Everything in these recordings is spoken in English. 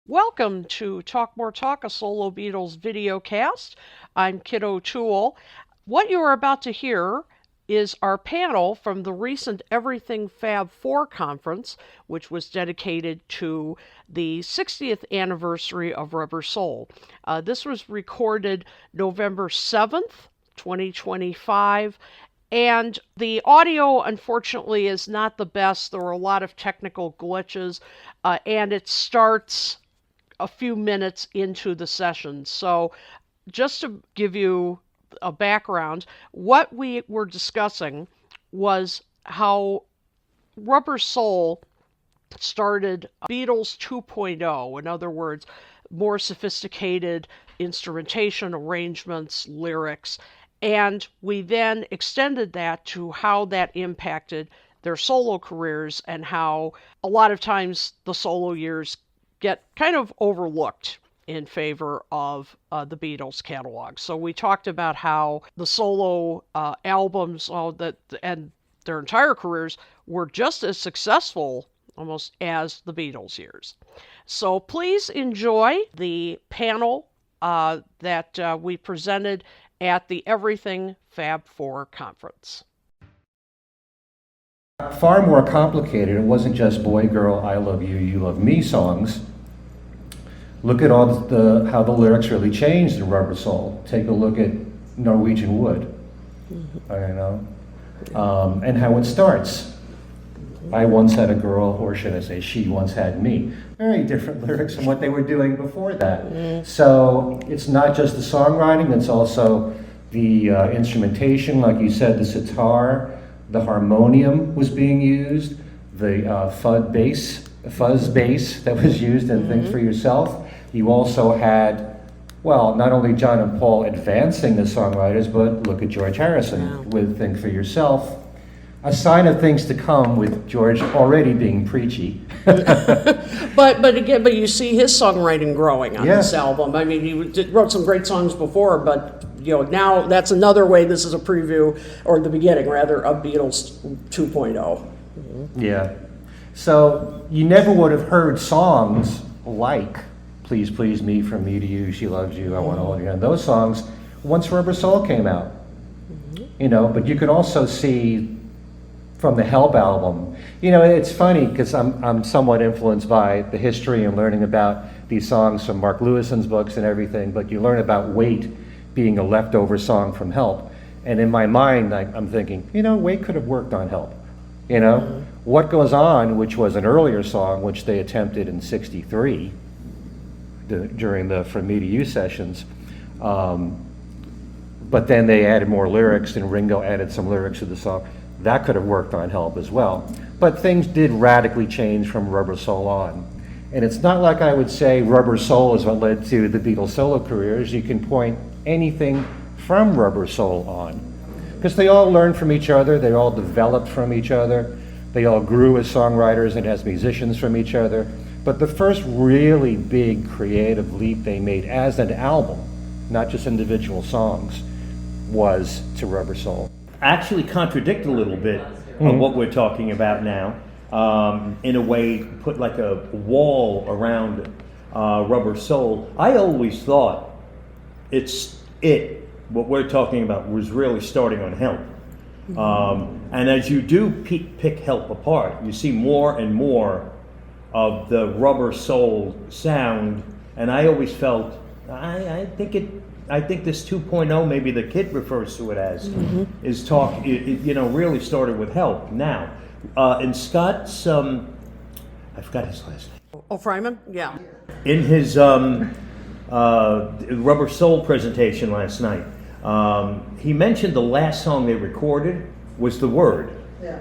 Welcome to Talk More Talk, a solo Beatles video cast. I'm Kit O'Toole. What you are about to hear is our panel from the recent Everything Fab 4 conference, which was dedicated to the 60th anniversary of Rubber Soul. This was recorded November 7th, 2025, and the audio, unfortunately, is not the best. There were a lot of technical glitches, and it starts a few minutes into the session. So just to give you a background, what we were discussing was how Rubber Soul started Beatles 2.0. In other words, more sophisticated instrumentation, arrangements, lyrics, and we then extended that to how that impacted their solo careers and how a lot of times the solo years get kind of overlooked in favor of the Beatles catalog. So we talked about how the solo albums and their entire careers were just as successful almost as the Beatles years. So please enjoy the panel that we presented at the Everything Fab 4 conference. Far more complicated. It wasn't just boy, girl, I love you, you love me songs. Look at how the lyrics really changed in Rubber Soul. Take a look at Norwegian Wood, and how it starts. I once had a girl, or should I say she once had me. Very different lyrics from what they were doing before that. So it's not just the songwriting, it's also the instrumentation, like you said, the sitar, the harmonium was being used, the fuzz bass that was used in Think for Yourself. You also had, well, not only John and Paul advancing the songwriters, but look at George Harrison with Think for Yourself. A sign of things to come with George already being preachy. but you see his songwriting growing on this album. I mean, he wrote some great songs before, but now that's another way. This is a preview, or the beginning rather, of Beatles 2.0. Yeah. So you never would have heard songs like Please Please Me, From Me to You, She Loves You, I Want to Hold You, and those songs once Rubber Soul came out. But you could also see from the Help album, it's funny because I'm somewhat influenced by the history and learning about these songs from Mark Lewison's books and everything, but you learn about Wait being a leftover song from Help. And in my mind, I'm thinking, Wait could have worked on Help. What Goes On, which was an earlier song, which they attempted in '63 during the From Me to You sessions, but then they added more lyrics, and Ringo added some lyrics to the song. That could have worked on Help as well. But things did radically change from Rubber Soul on. And it's not like I would say Rubber Soul is what led to the Beatles solo careers. You can point anything from Rubber Soul on. Because they all learned from each other, they all developed from each other, they all grew as songwriters and as musicians from each other. But the first really big creative leap they made as an album, not just individual songs, was to Rubber Soul. Actually contradict a little bit of what we're talking about now. In a way, put like a wall around Rubber Soul. I always thought what we're talking about was really starting on Help. And as you do pick Help apart, you see more and more of the Rubber Soul sound. And I always felt, I think this 2.0, maybe the Kid refers to it as, really started with Help. Now, in Scott's, I forgot his last name. Fryman? Yeah. In his Rubber Soul presentation last night, he mentioned the last song they recorded was The Word. Yeah.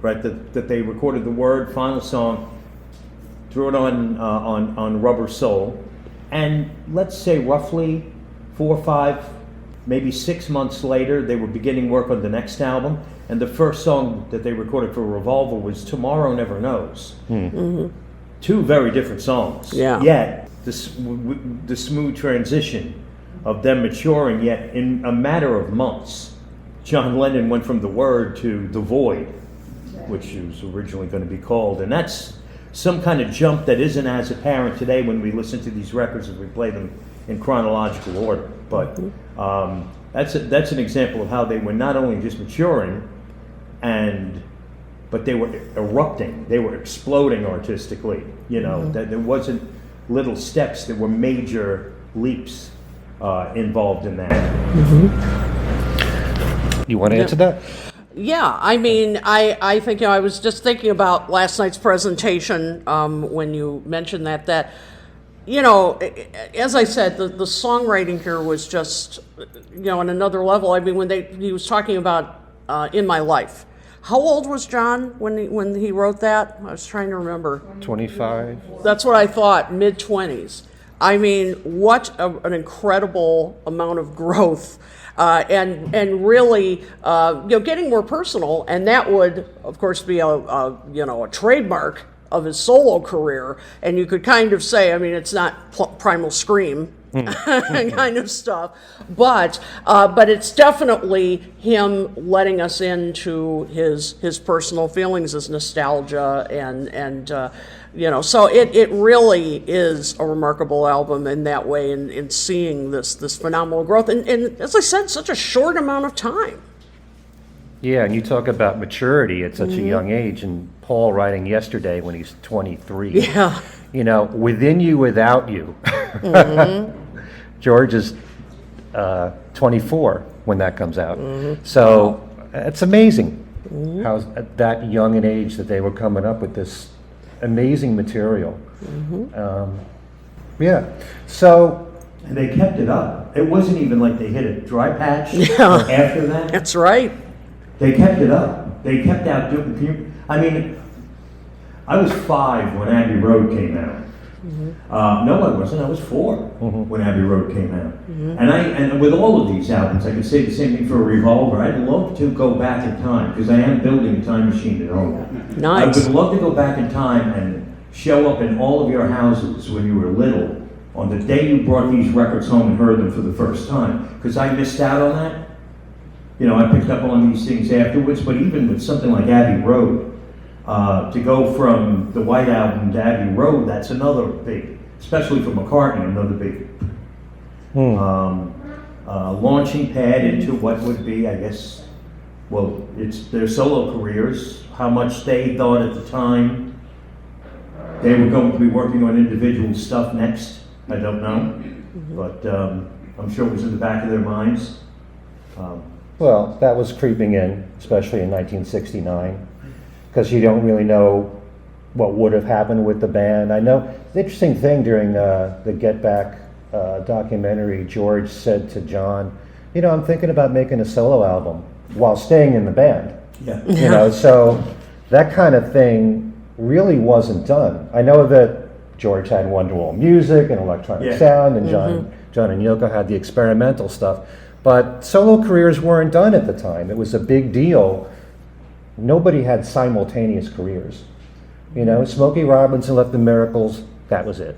Right, that they recorded The Word, final song, threw it on Rubber Soul, and let's say roughly 4 or 5, maybe 6 months later, they were beginning work on the next album, and the first song that they recorded for Revolver was Tomorrow Never Knows. Two very different songs. Yeah. Yet, the smooth transition of them maturing, yet in a matter of months, John Lennon went from The Word to The Void. which it was originally going to be called. And that's some kind of jump that isn't as apparent today when we listen to these records and we play them in chronological order. But that's an example of how they were not only just maturing, but they were erupting. They were exploding artistically. That there wasn't little steps. There were major leaps involved in that. You want to answer that? Yeah, I mean, I think, I was just thinking about last night's presentation when you mentioned that, as I said, the songwriting here was just, on another level. I mean, when he was talking about In My Life. How old was John when he wrote that? I was trying to remember. 25. That's what I thought, mid-20s. I mean, what an incredible amount of growth. And really, getting more personal, and that would, of course, be a trademark of his solo career. And you could kind of say, I mean, it's not Primal Scream kind of stuff, but it's definitely him letting us into his personal feelings, his nostalgia, and so it really is a remarkable album in that way, in seeing this phenomenal growth, and as I said, such a short amount of time. Yeah, and you talk about maturity at such a young age, and Paul writing yesterday when he's 23. Yeah. Within You, Without You. George is 24 when that comes out. So it's amazing how at that young an age that they were coming up with this amazing material. So. And they kept it up. It wasn't even like they hit a dry patch after that. That's right. They kept it up. They kept out doing. I mean, I was 5 when Abbey Road came out. No, I wasn't. I was 4 when Abbey Road came out. And with all of these albums, I could say the same thing for Revolver. I'd love to go back in time because I am building a time machine at home. Nice. I would love to go back in time and show up in all of your houses when you were little on the day you brought these records home and heard them for the first time, because I missed out on that. I picked up on these things afterwards, but even with something like Abbey Road, to go from the White Album to Abbey Road, that's another big, especially for McCartney, another big launching pad into what would be, I guess, it's their solo careers, how much they thought at the time they were going to be working on individual stuff next, I don't know, but I'm sure it was in the back of their minds. Well, that was creeping in, especially in 1969, because you don't really know what would have happened with the band. I know the interesting thing during the Get Back documentary, George said to John, I'm thinking about making a solo album while staying in the band. Yeah. So that kind of thing really wasn't done. I know that George had Wonderwall music and electronic sound, and John and Yoko had the experimental stuff. But solo careers weren't done at the time. It was a big deal. Nobody had simultaneous careers. Smokey Robinson left the Miracles, that was it.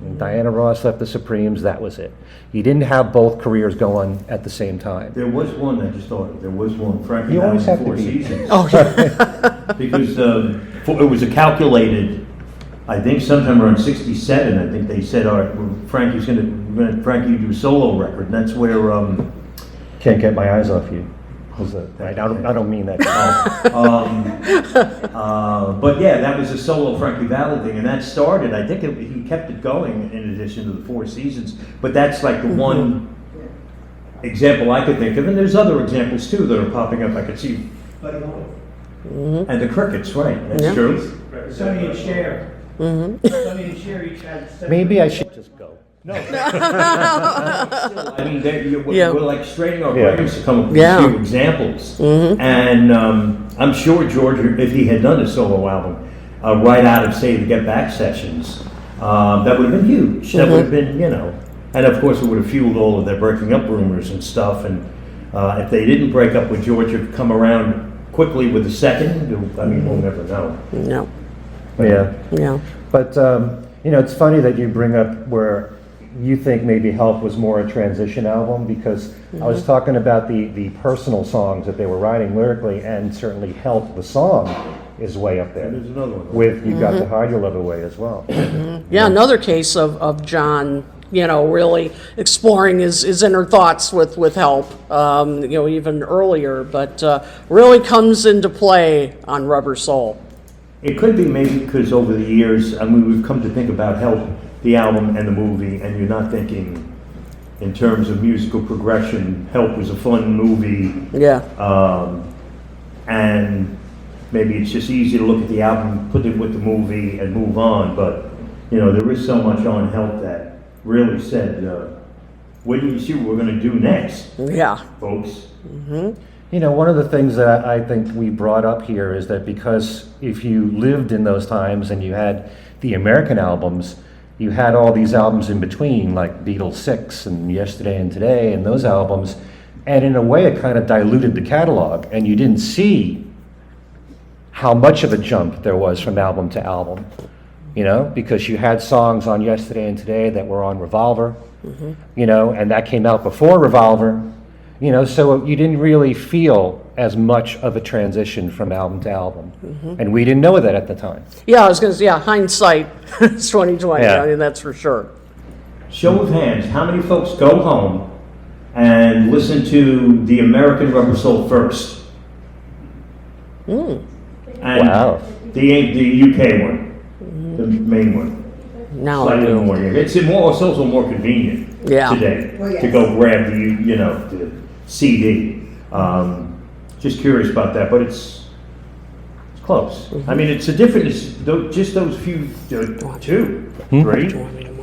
And Diana Ross left the Supremes, that was it. You didn't have both careers going at the same time. There was one, I just thought, there was one, Frankie You always have to Four be. Seasons. Oh, yeah. Because it was a calculated, I think sometime around 67, I think they said, all right, Frankie's going to Frankie do a solo record, and that's where... Can't Get My Eyes Off You. I don't mean that. But yeah, that was a solo Frankie Valli thing, and that started, I think he kept it going in addition to the Four Seasons, but that's like the one example I could think of, and there's other examples too that are popping up. I could see. And the Crickets, right, that's true. Sonny and Cher. Sonny and Cher each had 7. Maybe I should just go. No. I mean, we're like straining our brains to come up with Yeah. a few examples. And I'm sure George, if he had done a solo album, right out of, say, the Get Back sessions, that would have been huge. That would have been, and of course it would have fueled all of their breaking up rumors and stuff. And if they didn't break up with George, it'd come around quickly with the second. I mean, we'll never know. No. Yeah. But, it's funny that you bring up where you think maybe Help was more a transition album, because I was talking about the personal songs that they were writing lyrically, and certainly Help, the song, is way up there. There's another one. With You've Got to Hide Your Love Away as well. Yeah, another case of John, really exploring his inner thoughts with help, even earlier, but really comes into play on Rubber Soul. It could be maybe because over the years, we've come to think about Help, the album and the movie, and you're not thinking in terms of musical progression. Help was a fun movie. Yeah. And maybe it's just easy to look at the album, put it with the movie, and move on. But there is so much on Help that really said, "Wait till you see what we're going to do next, Yeah. folks." One of the things that I think we brought up here is that because if you lived in those times and you had the American albums, you had all these albums in between, like Beatles 6 and Yesterday and Today and those albums, and in a way it kind of diluted the catalog, and you didn't see how much of a jump there was from album to album, because you had songs on Yesterday and Today that were on Revolver, and that came out before Revolver, so you didn't really feel as much of a transition from album to album, and we didn't know that at the time. Yeah, I was going to say, hindsight is 2020. Yeah. I mean, that's for sure. Show of hands, how many folks go home and listen to the American Rubber Soul first? And Wow. the UK one, the main one. Now I Slightly do. more. It's also more convenient Yeah. today Well, yes. to go grab the CD. Just curious about that, but it's close. I mean, it's a different. Just those few, two, three. Two or three.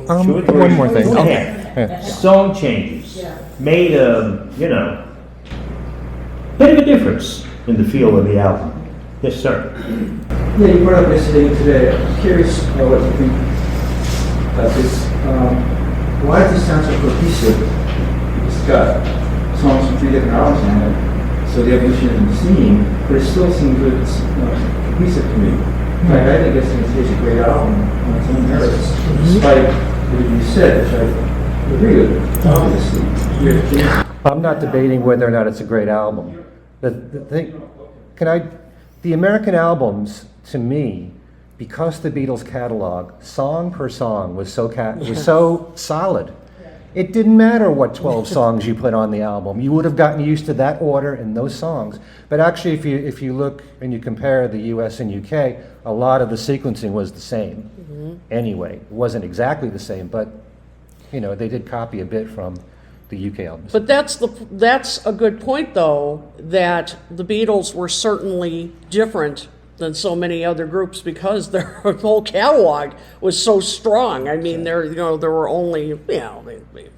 One more thing. Two and a Okay. half. Song changes Yeah. made a bit of a difference in the feel of the album. Yes, sir. Yeah, you brought up yesterday and today. I'm curious what you think about this. Why does this sound so cohesive? It's got songs from 3 different albums in it, so the evolution isn't the same, but it still seems good, cohesive to me. In fact, I think it's a great album on its own merits, despite what you said, which I agree with, obviously. I'm not debating whether or not it's a great album. The thing, the American albums, to me, because the Beatles catalog, song per song, was so solid. It didn't matter what 12 songs you put on the album. You would have gotten used to that order and those songs. But actually, if you look and you compare the US and UK, a lot of the sequencing was the same. Anyway, it wasn't exactly the same, but they did copy a bit from the UK albums. But that's a good point, though, that the Beatles were certainly different than so many other groups because their whole catalog was so strong. I mean, there were only a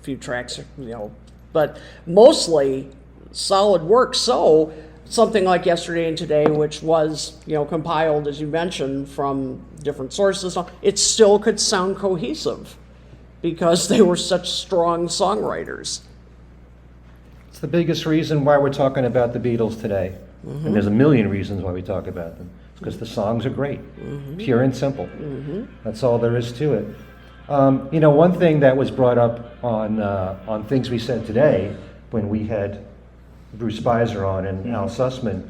few tracks, but mostly solid work. So something like Yesterday and Today, which was compiled, as you mentioned, from different sources, it still could sound cohesive because they were such strong songwriters. It's the biggest reason why we're talking about the Beatles today. And there's a million reasons why we talk about them. It's because the songs are great, pure and simple. That's all there is to it. One thing that was brought up on Things We Said Today, when we had Bruce Spicer on and Al Sussman,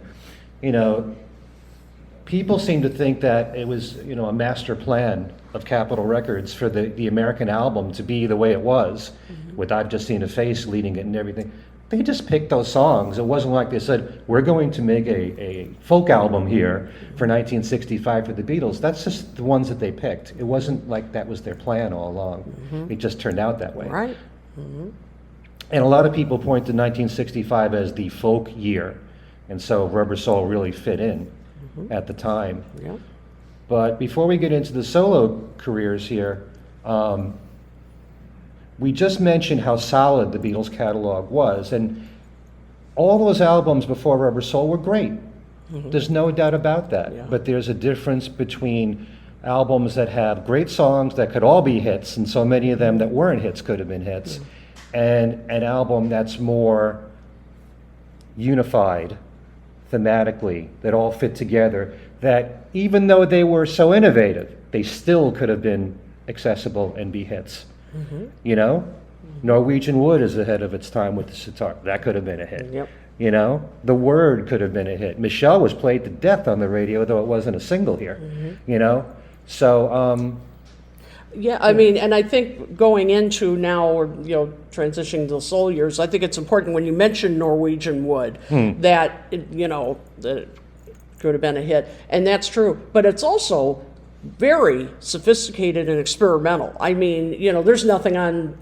people seem to think that it was, a master plan of Capitol Records for the American album to be the way it was, with I've Just Seen a Face leading it and everything. They just picked those songs. It wasn't like they said, we're going to make a folk album here for 1965 for the Beatles. That's just the ones that they picked. It wasn't like that was their plan all along. It just turned out that way. Right. And a lot of people point to 1965 as the folk year. And so Rubber Soul really fit in at the time. Yeah. But before we get into the solo careers here, we just mentioned how solid the Beatles catalog was, and all those albums before Rubber Soul were great. There's no doubt about that. Yeah. But there's a difference between albums that have great songs that could all be hits, and so many of them that weren't hits could have been hits, and an album that's more unified thematically, that all fit together, that even though they were so innovative, they still could have been accessible and be hits. Norwegian Wood is ahead of its time with the sitar. That could have been a hit. Yep. You know, The Word could have been a hit. Michelle was played to death on the radio, though it wasn't a single here. You know, so Yeah, I mean, and I think going into now, or transitioning to the soul years, I think it's important when you mention Norwegian Wood that that it could have been a hit, and that's true. But it's also very sophisticated and experimental. I mean, there's nothing on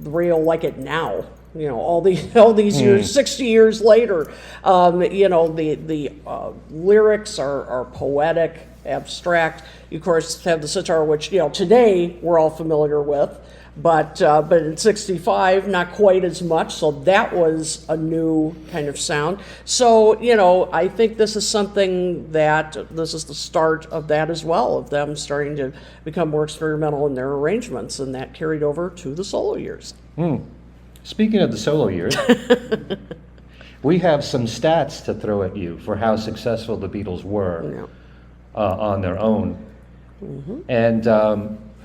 the radio like it now. All these years, 60 years later, the lyrics are poetic, abstract. You, of course, have the sitar, which today we're all familiar with, but in '65 not quite as much. So that was a new kind of sound. So I think this is something this is the start of that as well, of them starting to become more experimental in their arrangements, and that carried over to the solo years. speaking of the solo years, we have some stats to throw at you for how successful the Beatles were on their own. And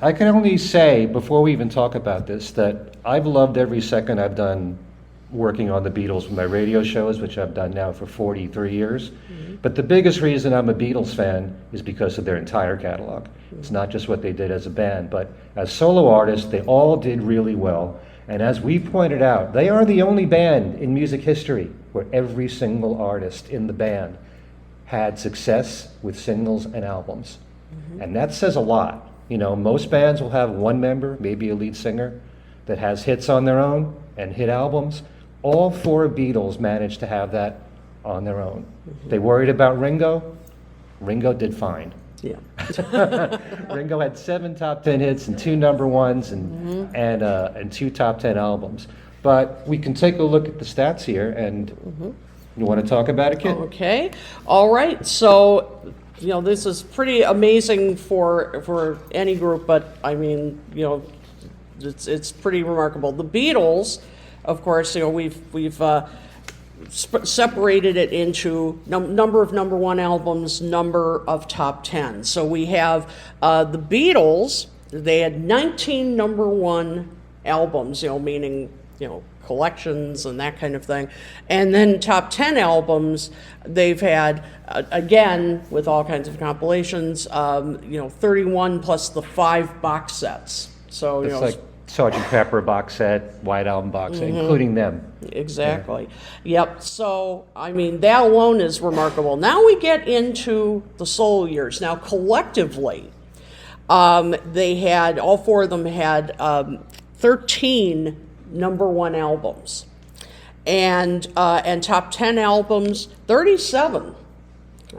I can only say, before we even talk about this, that I've loved every second I've done working on the Beatles with my radio shows, which I've done now for 43 years. But the biggest reason I'm a Beatles fan is because of their entire catalog. It's not just what they did as a band, but as solo artists, they all did really well. And as we pointed out, they are the only band in music history where every single artist in the band had success with singles and albums. And that says a lot. You know, most bands will have one member, maybe a lead singer, that has hits on their own and hit albums. All four Beatles managed to have that on their own. They worried about Ringo. Ringo did fine. Yeah. Ringo had 7 top 10 hits and 2 number ones and 2 top 10 albums. But we can take a look at the stats here, and you want to talk about it, Kit? Okay. All right. So, this is pretty amazing for any group, but I mean, it's pretty remarkable. The Beatles, of course, we've separated it into number of number one albums, number of top 10. So we have the Beatles. They had 19 number one albums, meaning collections and that kind of thing. And then top 10 albums, they've had, again, with all kinds of compilations, 31 plus the 5 box sets. So, It's like Sgt. Pepper box set, White Album box set, including them. Exactly. Yep. So, I mean, that alone is remarkable. Now we get into the solo years. Now, collectively, they had, all four of them had 13 number one albums, and top 10 albums, 37.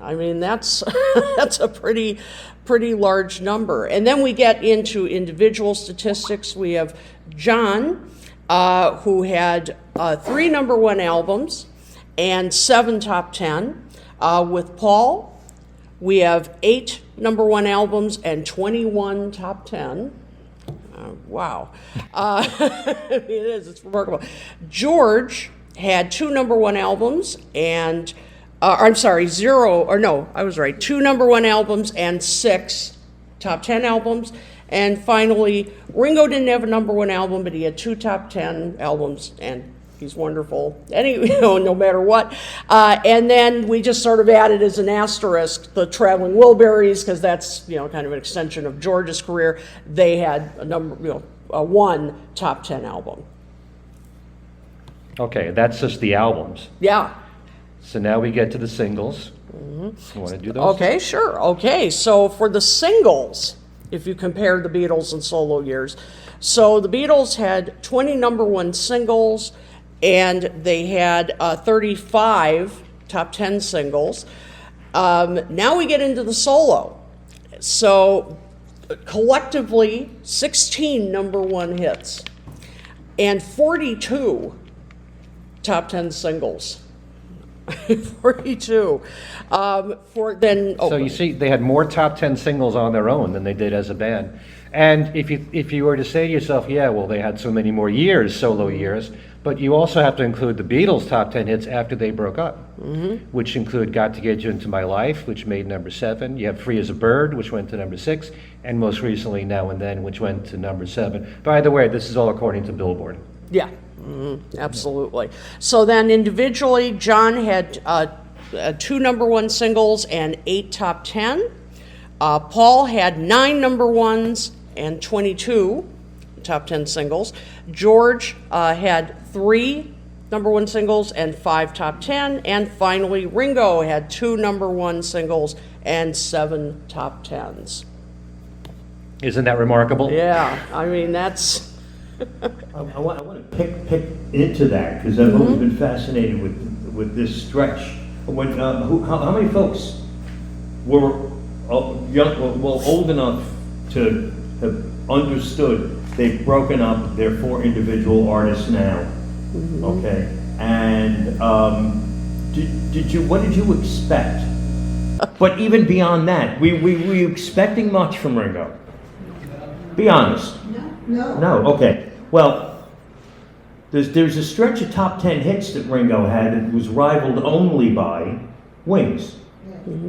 I mean, that's that's a pretty large number. And then we get into individual statistics. We have John, who had 3 number one albums and 7 top 10. With Paul, we have 8 number one albums and 21 top 10. Wow. It is, it's remarkable. George had 2 number one albums and, 2 number one albums and 6 top 10 albums. And finally, Ringo didn't have a number one album, but he had 2 top 10 albums, and he's wonderful, no matter what. And then we just sort of added as an asterisk the Traveling Wilburys, because that's kind of an extension of George's career. They had a 1 top 10 album. Okay, that's just the albums. Yeah. So now we get to the singles. You want to do those? Okay, sure. Okay, so for the singles, if you compare the Beatles and solo years, so the Beatles had 20 number one singles, and they had 35 top 10 singles. Now we get into the solo. So collectively, 16 number one hits and 42 top 10 singles. 42. So you see, they had more top 10 singles on their own than they did as a band. And if you were to say to yourself, yeah, well, they had so many more years, solo years, But you also have to include the Beatles' top 10 hits after they broke up, which include Got to Get You Into My Life, which made number 7. You have Free as a Bird, which went to number 6, and most recently Now and Then, which went to number 7. By the way, this is all according to Billboard. Yeah, absolutely. So then individually, John had 2 number 1 singles and 8 top 10. Paul had 9 number 1s and 22 top 10 singles. George had 3 number 1 singles and 5 top 10. And finally, Ringo had 2 number 1 singles and 7 top 10s. Isn't that remarkable? Yeah, I mean, that's... I want to pick into that because I've always been fascinated with this stretch. When how many folks were young, well, old enough to have understood they've broken up their 4 individual artists now? Okay, and what did you expect? But even beyond that, were you expecting much from Ringo? Be honest. No. No, okay. Well, there's a stretch of top 10 hits that Ringo had that was rivaled only by Wings.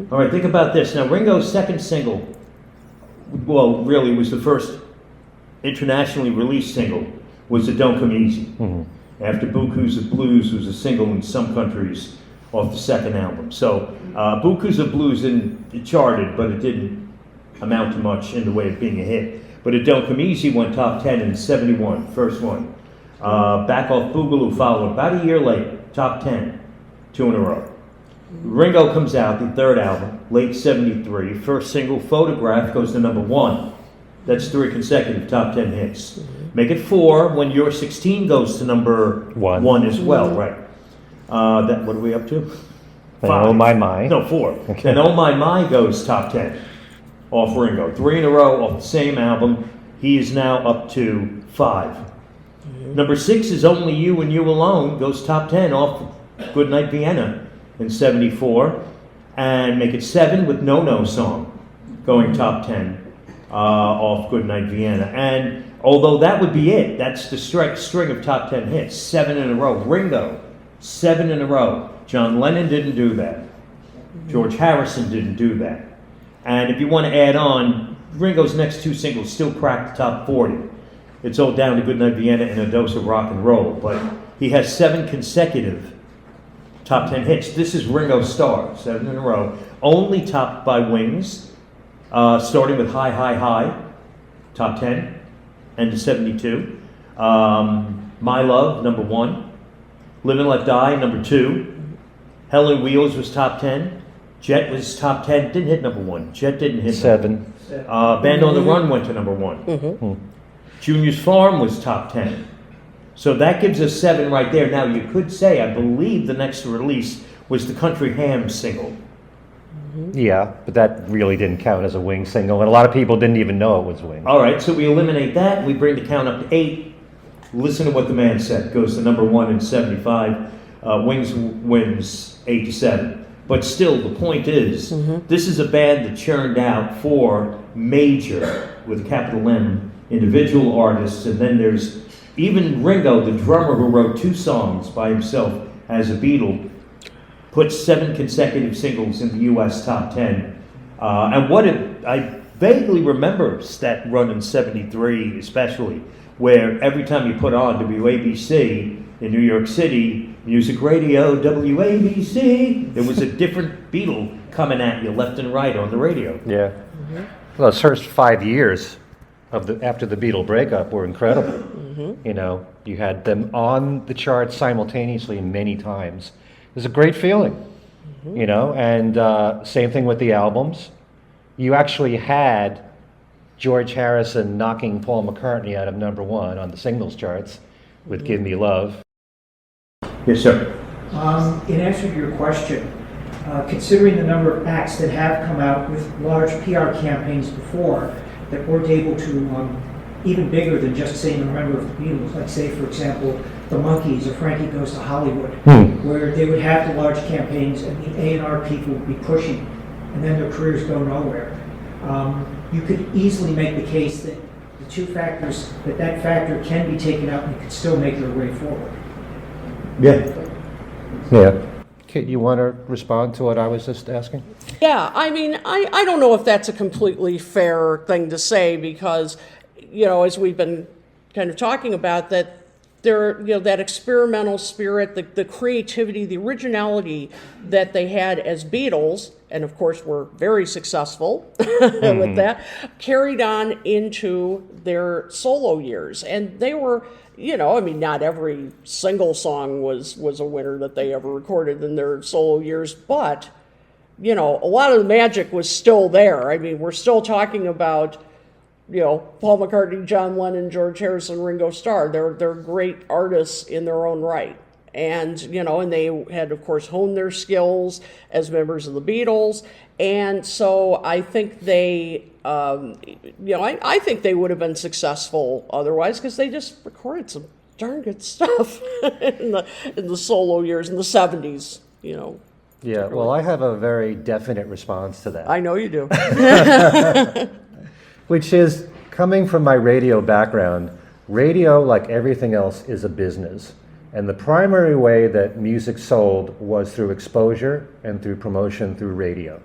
All right, think about this. Now, Ringo's second single, well, really was the first internationally released single, was the Don't Come Easy. After Bukus of Blues was a single in some countries off the second album. So, Bukus of Blues it charted, but it didn't amount to much in the way of being a hit. But It Don't Come Easy went top 10 in 71, first one. Back Off Boogaloo followed about a year later, top 10, 2 in a row. Ringo comes out, the third album, late 73. First single, Photograph, goes to number 1. That's 3 consecutive top 10 hits. Make it 4 when You're 16 goes to number 1 as well, right? What are we up to? 5. Oh My. No, 4. Okay. Then Oh My goes top 10 off Ringo. 3 in a row off the same album. He is now up to 5. Number 6 is Only You and You Alone, goes top 10 off Goodnight Vienna in 74. And make it 7 with No No Song, going top 10 off Goodnight Vienna. And although that would be it, that's the string of top 10 hits, 7 in a row. Ringo, 7 in a row. John Lennon didn't do that. George Harrison didn't do that. And if you want to add on, Ringo's next 2 singles still cracked the top 40. It's all down to Goodnight Vienna and A Dose of Rock and Roll. But he has 7 consecutive top 10 hits. This is Ringo's star, 7 in a row. Only topped by Wings, starting with High, High, High, top 10, and to 72. My Love, number 1. Live and Let Die, number 2. Hell on Wheels was top 10. Jet was top 10, didn't hit number 1. Jet didn't hit 7. Band on the Run went to number 1. Junior's Farm was top 10. So that gives us 7 right there. Now you could say, I believe the next release was the Country Ham single. Yeah, but that really didn't count as a Wings single, and a lot of people didn't even know it was Wings. All right, so we eliminate that. We bring the count up to 8. Listen to what the man said. Goes to number 1 in 75. Wings wins 8 to 7. But still, the point is, this is a band that churned out 4 major, with a capital M, individual artists, and then there's even Ringo, the drummer who wrote 2 songs by himself as a Beatle, put 7 consecutive singles in the U.S. top 10. And I vaguely remember that run in 73 especially, where every time you put on WABC in New York City, Music Radio, WABC, there was a different Beatle coming at you left and right on the radio. Yeah. Well, those first 5 years after the Beatle breakup were incredible. You know, you had them on the charts simultaneously many times. It was a great feeling, you know, and same thing with the albums. You actually had George Harrison knocking Paul McCartney out of number 1 on the singles charts with Give Me Love. Yes, sir. In answer to your question, considering the number of acts that have come out with large PR campaigns before that weren't able to, even bigger than just saying a member of the Beatles, like say, for example, the Monkees or Frankie Goes to Hollywood, where they would have the large campaigns and the A&R people would be pushing, and then their careers go nowhere. You could easily make the case that the 2 factors, that factor can be taken out and they could still make their way forward. Yeah. Yeah. Kit, you want to respond to what I was just asking? Yeah, I mean, I don't know if that's a completely fair thing to say because, as we've been kind of talking about, that there, that experimental spirit, the creativity, the originality that they had as Beatles, and of course were very successful with that, carried on into their solo years. And they were, I mean, not every single song was a winner that they ever recorded in their solo years, but a lot of the magic was still there. I mean, we're still talking about, Paul McCartney, John Lennon, George Harrison, Ringo Starr. They're great artists in their own right. And, and they had, of course, honed their skills as members of the Beatles. And so I think they, I think they would have been successful otherwise because they just recorded some darn good stuff in the solo years, in the 70s, Yeah, well, I have a very definite response to that. I know you do. Which is, coming from my radio background, radio, like everything else, is a business. And the primary way that music sold was through exposure and through promotion through radio.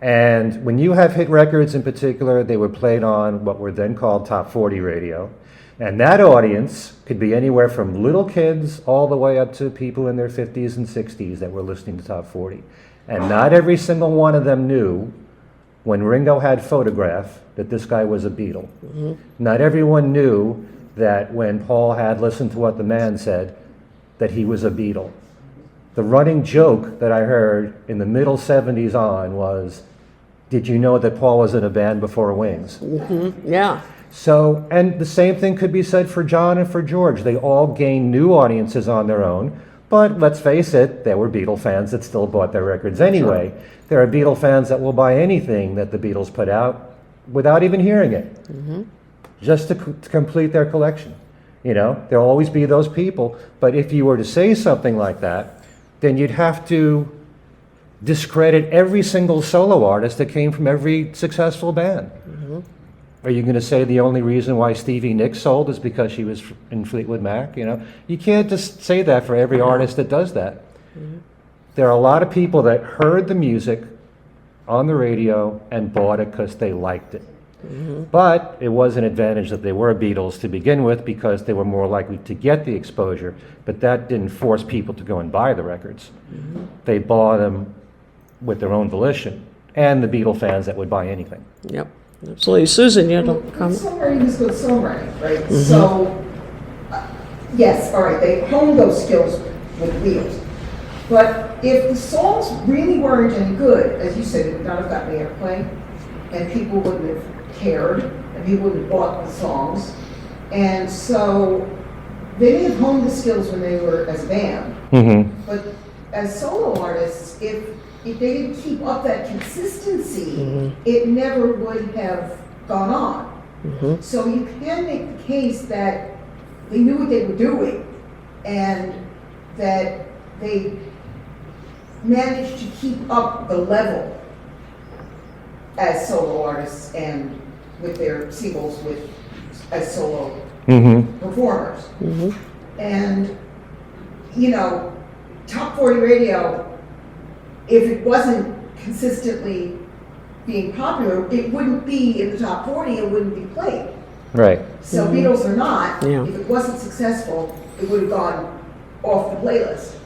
And when you have hit records in particular, they were played on what were then called top 40 radio. And that audience could be anywhere from little kids all the way up to people in their 50s and 60s that were listening to top 40. And not every single one of them knew, when Ringo had Photograph, that this guy was a Beatle. Not everyone knew that when Paul had Listen to What the Man Said, that he was a Beatle. The running joke that I heard in the middle 70s on was, did you know that Paul was in a band before Wings? Yeah. So, and the same thing could be said for John and for George. They all gained new audiences on their own, but let's face it, there were Beatle fans that still bought their records anyway. Sure. There are Beatle fans that will buy anything that the Beatles put out without even hearing it, just to complete their collection. There'll always be those people, but if you were to say something like that, then you'd have to discredit every single solo artist that came from every successful band. Are you going to say the only reason why Stevie Nicks sold is because she was in Fleetwood Mac? You can't just say that for every artist that does that. There are a lot of people that heard the music on the radio and bought it because they liked it. But it was an advantage that they were Beatles to begin with because they were more likely to get the exposure, but that didn't force people to go and buy the records. They bought them with their own volition, and the Beatle fans that would buy anything. Yep. Absolutely. Susan, you have a comment? Songwriting is good songwriting, right? So, yes, all right, they honed those skills with the Beatles. But if the songs really weren't any good, as you said, it would not have gotten airplay, and people wouldn't have cared, and people wouldn't have bought the songs. And so, they may have honed the skills when they were as a band, but as solo artists, if they didn't keep up that consistency, it never would have gone on. So you can make the case that they knew what they were doing and that they managed to keep up the level as solo artists and with their singles as solo performers. And, top 40 radio, if it wasn't consistently being popular, it wouldn't be in the top 40, it wouldn't be played. Right. So Beatles or not, Yeah. if it wasn't successful, it would have gone off the playlist.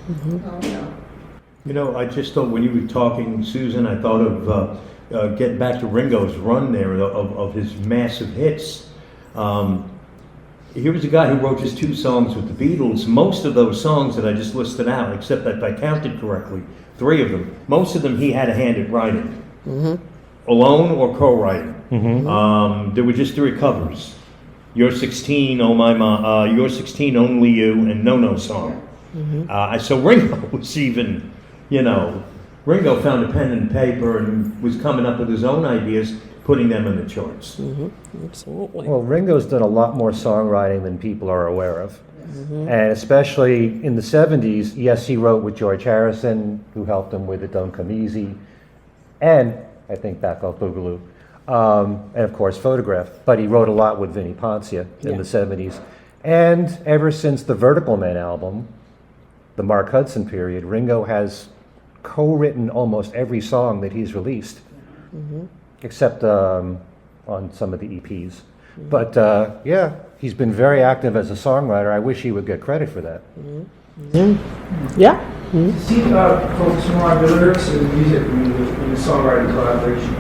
I just thought when you were talking, Susan, I thought of getting back to Ringo's run there of his massive hits. Here was a guy who wrote just 2 songs with the Beatles. Most of those songs that I just listed out, except that if I counted correctly, 3 of them, most of them he had a hand at writing. Alone or co-writing. There were just 3 covers. You're 16, Oh My Ma, You're 16, Only You, and No No Song. So Ringo was even, Ringo found a pen and paper and was coming up with his own ideas, putting them in the charts. Absolutely. Well, Ringo's done a lot more songwriting than people are aware of. And especially in the 70s, yes, he wrote with George Harrison, who helped him with It Don't Come Easy, and I think Back Off Boogaloo, and of course Photograph. But he wrote a lot with Vinnie Poncia in the 70s. And ever since the Vertical Men album, the Mark Hudson period, Ringo has co-written almost every song that he's released, except on some of the EPs. But yeah, he's been very active as a songwriter. I wish he would get credit for that. Yeah. Does he focus more on the lyrics or the music in the songwriting collaboration?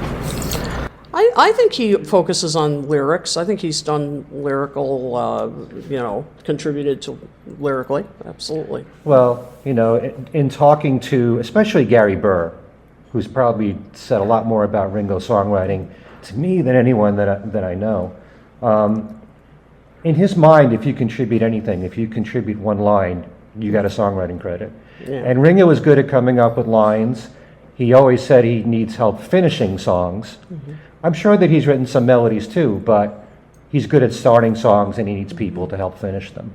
I think he focuses on lyrics. I think he's done lyrical, contributed to lyrically, absolutely. Well, in talking to, especially Gary Burr, who's probably said a lot more about Ringo's songwriting to me than anyone that I know. In his mind, if you contribute anything, if you contribute one line, you got a songwriting credit. Yeah. And Ringo was good at coming up with lines. He always said he needs help finishing songs. I'm sure that he's written some melodies too, but he's good at starting songs and he needs people to help finish them.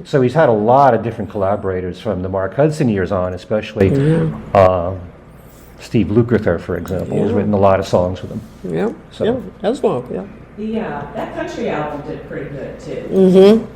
So he's had a lot of different collaborators from the Mark Hudson years on, especially Steve Lukather, for example, has written a lot of songs with him. Yeah, So- yeah, as well, yeah. That country album did pretty good too.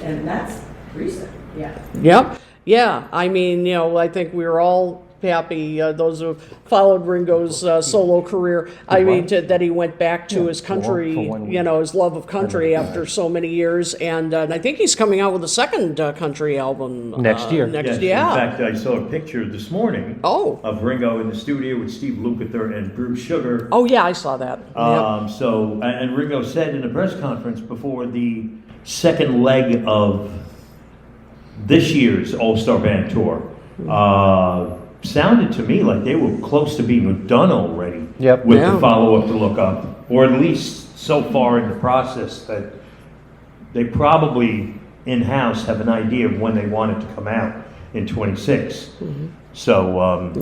And that's recent, yeah. Yep, yeah, I mean, I think we were all happy, those who followed Ringo's solo career, that he went back to his country, for 1 week. his love of country after so many years, and I think he's coming out with a second country album. Next year. Yes, yeah. In fact, I saw a picture this morning of Ringo in the studio with Steve Lukather and Bruce Sugar. Oh, yeah, I saw that. And Ringo said in a press conference before the second leg of this year's All-Star Band tour, sounded to me like they were close to being done already with the follow-up to Look Up, or at least so far in the process that they probably in-house have an idea of when they want it to come out in 26. So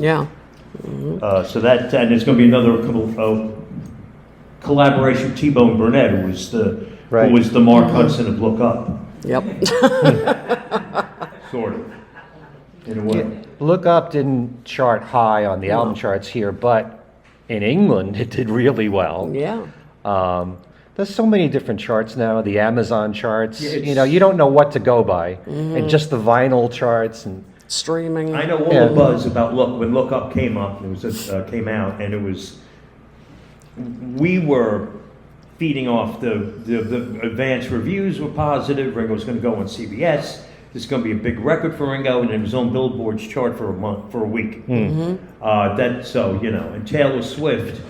so that, and there's going to be another collaboration with T-Bone Burnett, who was the Mark Hudson of Look Up, Yep. sort of, in a way. Look Up didn't chart high on the album charts here, but in England it did really well. Yeah. There's so many different charts now, the Amazon charts, Yeah, you don't know what to go by, and just the vinyl charts and Streaming. I know all the buzz about when Look Up came up, it was came out, and it was, we were feeding off the advanced reviews were positive. Ringo was going to go on CBS. This is going to be a big record for Ringo, and it was on Billboard's chart for a week. And Taylor Swift,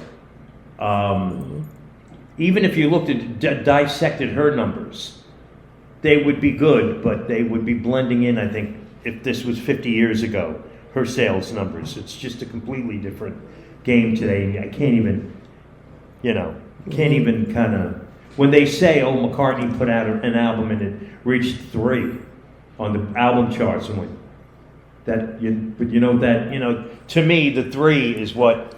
even if you looked at dissected her numbers, they would be good, but they would be blending in. I think if this was 50 years ago, her sales numbers, it's just a completely different game today. I can't even, kind of, when they say, oh, McCartney put out an album and it reached 3 on the album charts, and to me, the 3 is what,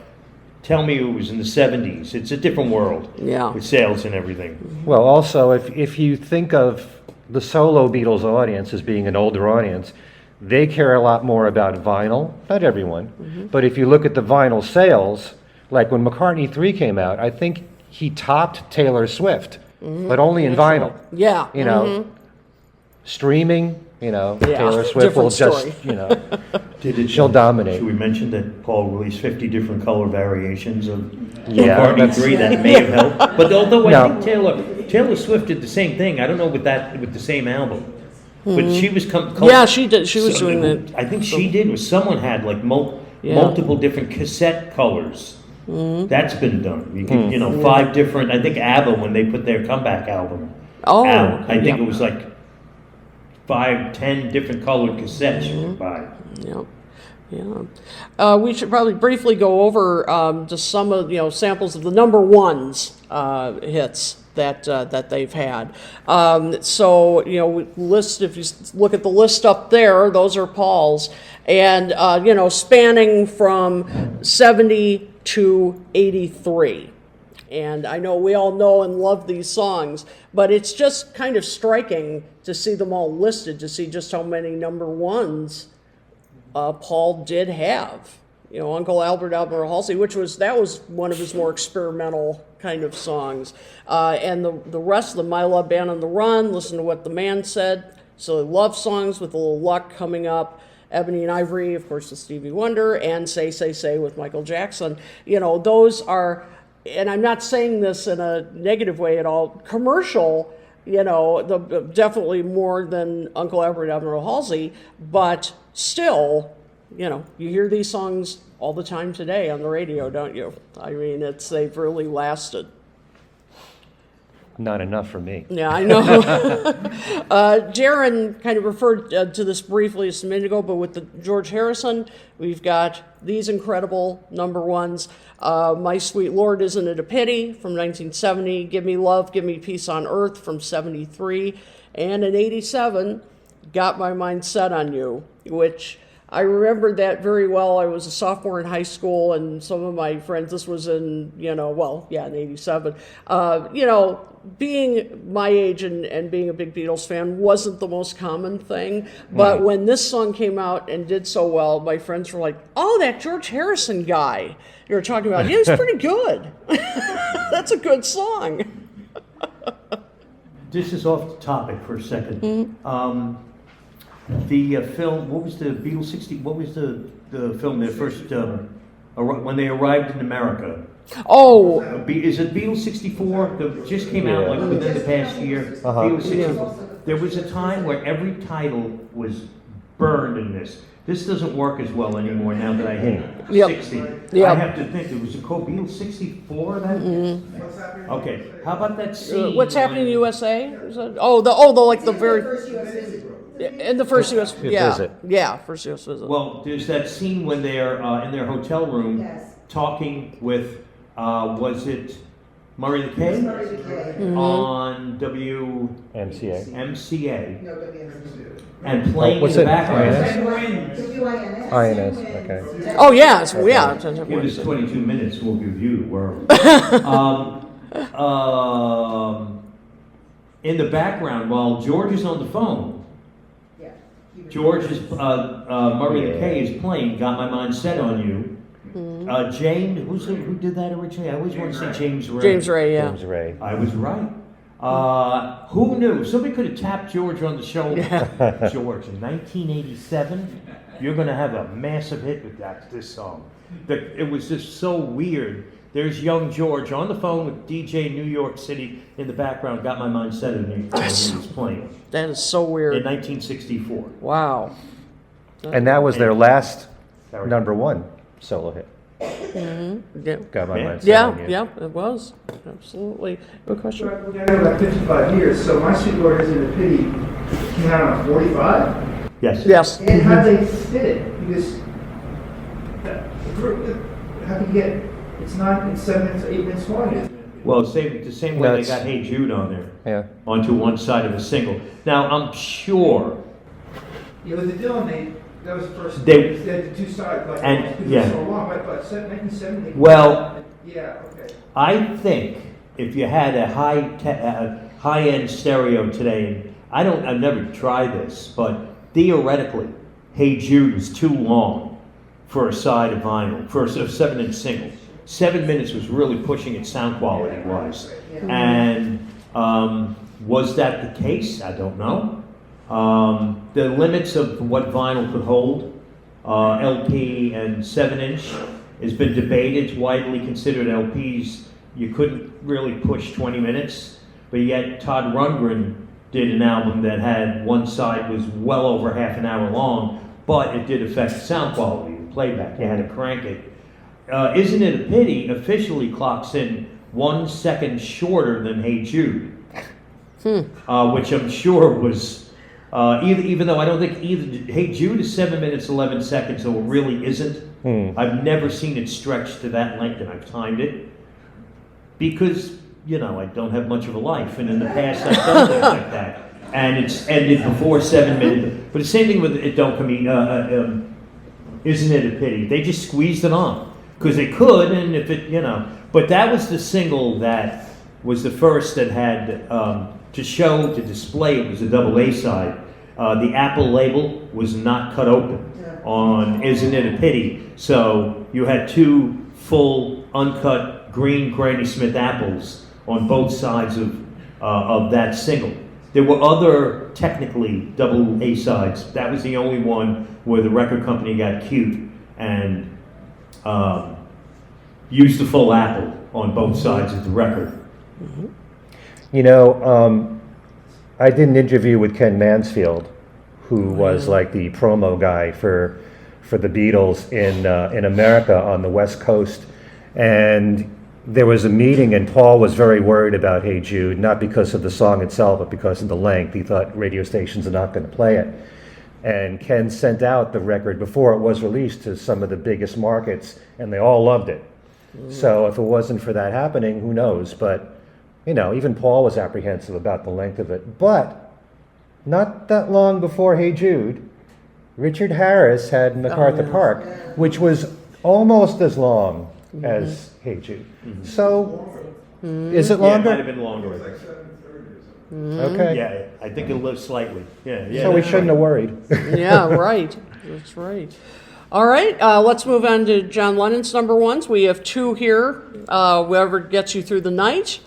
tell me it was in the 70s. It's a different world with sales and everything. Well, also, if you think of the solo Beatles audience as being an older audience, they care a lot more about vinyl. Not everyone, but if you look at the vinyl sales, like when McCartney 3 came out, I think he topped Taylor Swift, but only in vinyl. Yeah. Streaming, Taylor Swift will Different just, she'll dominate. Should we mention that Paul released 50 different color variations of Yeah, McCartney that's- 3 that may have helped? But although I No. think Taylor Swift did the same thing, I don't know with the same album. But she was Yeah, she did. She was doing that. I think she did. Was someone had like multiple different cassette colors. That's been done. You can, 5 different. I think ABBA, when they put their comeback album out, I think it was like 5, 10 different colored cassettes you could buy. Yeah. Yeah. We should probably briefly go over just some of samples of the number ones hits that they've had. List, if you look at the list up there, those are Paul's, and spanning from 70 to 83. And I know we all know and love these songs, but it's just kind of striking to see them all listed, to see just how many number ones Paul did have. Uncle Albert, Albert Halsey, that was one of his more experimental kind of songs. And the rest of them, My Love Band on the Run, Listen to What the Man Said, So love songs with a little luck coming up. Ebony and Ivory, of course, with Stevie Wonder, and Say with Michael Jackson. Those are, and I'm not saying this in a negative way at all, commercial, definitely more than Uncle Everett, Admiral Halsey, but still, you hear these songs all the time today on the radio, don't you? I mean, they've really lasted. Not enough for me. Yeah, I know. Jaron kind of referred to this briefly just a minute ago, but with the George Harrison, we've got these incredible number ones. My Sweet Lord, Isn't It a Pity from 1970, Give Me Love, Give Me Peace on Earth from 73, and in 87, Got My Mind Set on You, which I remember that very well. I was a sophomore in high school, and some of my friends, this was in, in 87, being my age and being a big Beatles fan wasn't the most common thing. But when this song came out and did so well, my friends were like, oh, that George Harrison guy you were talking about, he was pretty good. That's a good song. This is off the topic for a second. The film, what was the Beatles 60, what was the film that first, when they arrived in America? Oh, Is it Beatles 64 that just came out like within the past year? Beatles 64. There was a time where every title was burned in this. This doesn't work as well anymore now that I hit 60. Yep. I have to think, there was a called Beatles 64 then? Okay, how about that scene? What's Happening in USA? Is that, the very... First US visit. In the first U.S. visit. Yeah, first U.S. visit. Well, there's that scene when they're in their hotel room Yes. talking with, was it Murray the K? Murray the K. On WMCA MCA. No, WMCA. and playing what's in the it? background. WINS. INS, okay. Oh, yeah, yeah. Give us 22 minutes, we'll give you the world. In the background, while George is on the phone, Yeah. George is, Murray the K is playing Got My Mind Set on You. James, who did that originally? I always want to say James Ray. James Ray, yeah. James Ray. I was right. Who knew? Somebody could have tapped George on the shoulder. George, in 1987, you're going to have a massive hit with this song. It was just so weird. There's young George on the phone with DJ New York City in the background, Got My Mind Set on You, and he was playing. That is so weird. In 1964. Wow. And that was their last number one solo hit. Yeah. Got My Mind Set Yeah, on You. yeah, it was. Absolutely. Good question. We're going to go about 55 years, so My Sweet Lord Isn't a Pity came out on 45? Yes. Yes. And how they fit it, because how can you get, it's 7 minutes, 8 minutes long. Well, the same way they That's- got Hey Jude on there, Yeah. onto one side of a single. Now, I'm sure Yeah, with the Dylan, that was the first, They- they had the two sides, like, And- because yeah. it's so long, but 1970. Well- Yeah, okay. I think if you had a high-end stereo today, and I've never tried this, but theoretically, Hey Jude was too long for a side of vinyl, for a 7-inch single. 7 minutes was really pushing it sound quality-wise. And was that the case? I don't know. The limits of what vinyl could hold, LP and 7-inch, has been debated. It's widely considered LPs, you couldn't really push 20 minutes, but yet Todd Rundgren did an album that had one side was well over half an hour long, but it did affect the sound quality, the playback. You had to crank it. Isn't It a Pity officially clocks in 1 second shorter than Hey Jude, which I'm sure was, even though I don't think either, Hey Jude is 7 minutes, 11 seconds, so it really isn't. I've never seen it stretched to that length, and I've timed it because, I don't have much of a life, and in the past I've done things like that, and it's ended before 7 minutes. But the same thing with It Don't Come Isn't It a Pity? They just squeezed it on because they could, and if it, But that was the single that was the first that had to display. It was a double A side. The Apple label was not cut open on Isn't It a Pity? So you had two full uncut green Granny Smith apples on both sides of that single. There were other technically double A sides. That was the only one where the record company got cute and used the full apple on both sides of the record. You know, I did an interview with Ken Mansfield, who was like the promo guy for the Beatles in America on the West Coast, and there was a meeting, and Paul was very worried about Hey Jude, not because of the song itself, but because of the length. He thought radio stations are not going to play it. And Ken sent out the record before it was released to some of the biggest markets, and they all loved it. So if it wasn't for that happening, who knows? But, you know, even Paul was apprehensive about the length of it. But not that long before Hey Jude, Richard Harris had MacArthur Park, which was almost as long as Hey Jude. So, is it Yeah, it longer? might have been longer. Okay. Yeah, I think it'll live slightly. Yeah. So we shouldn't have worried. Yeah, right. That's right. All right, let's move on to John Lennon's number ones. We have two here. Whoever Gets You Through the Night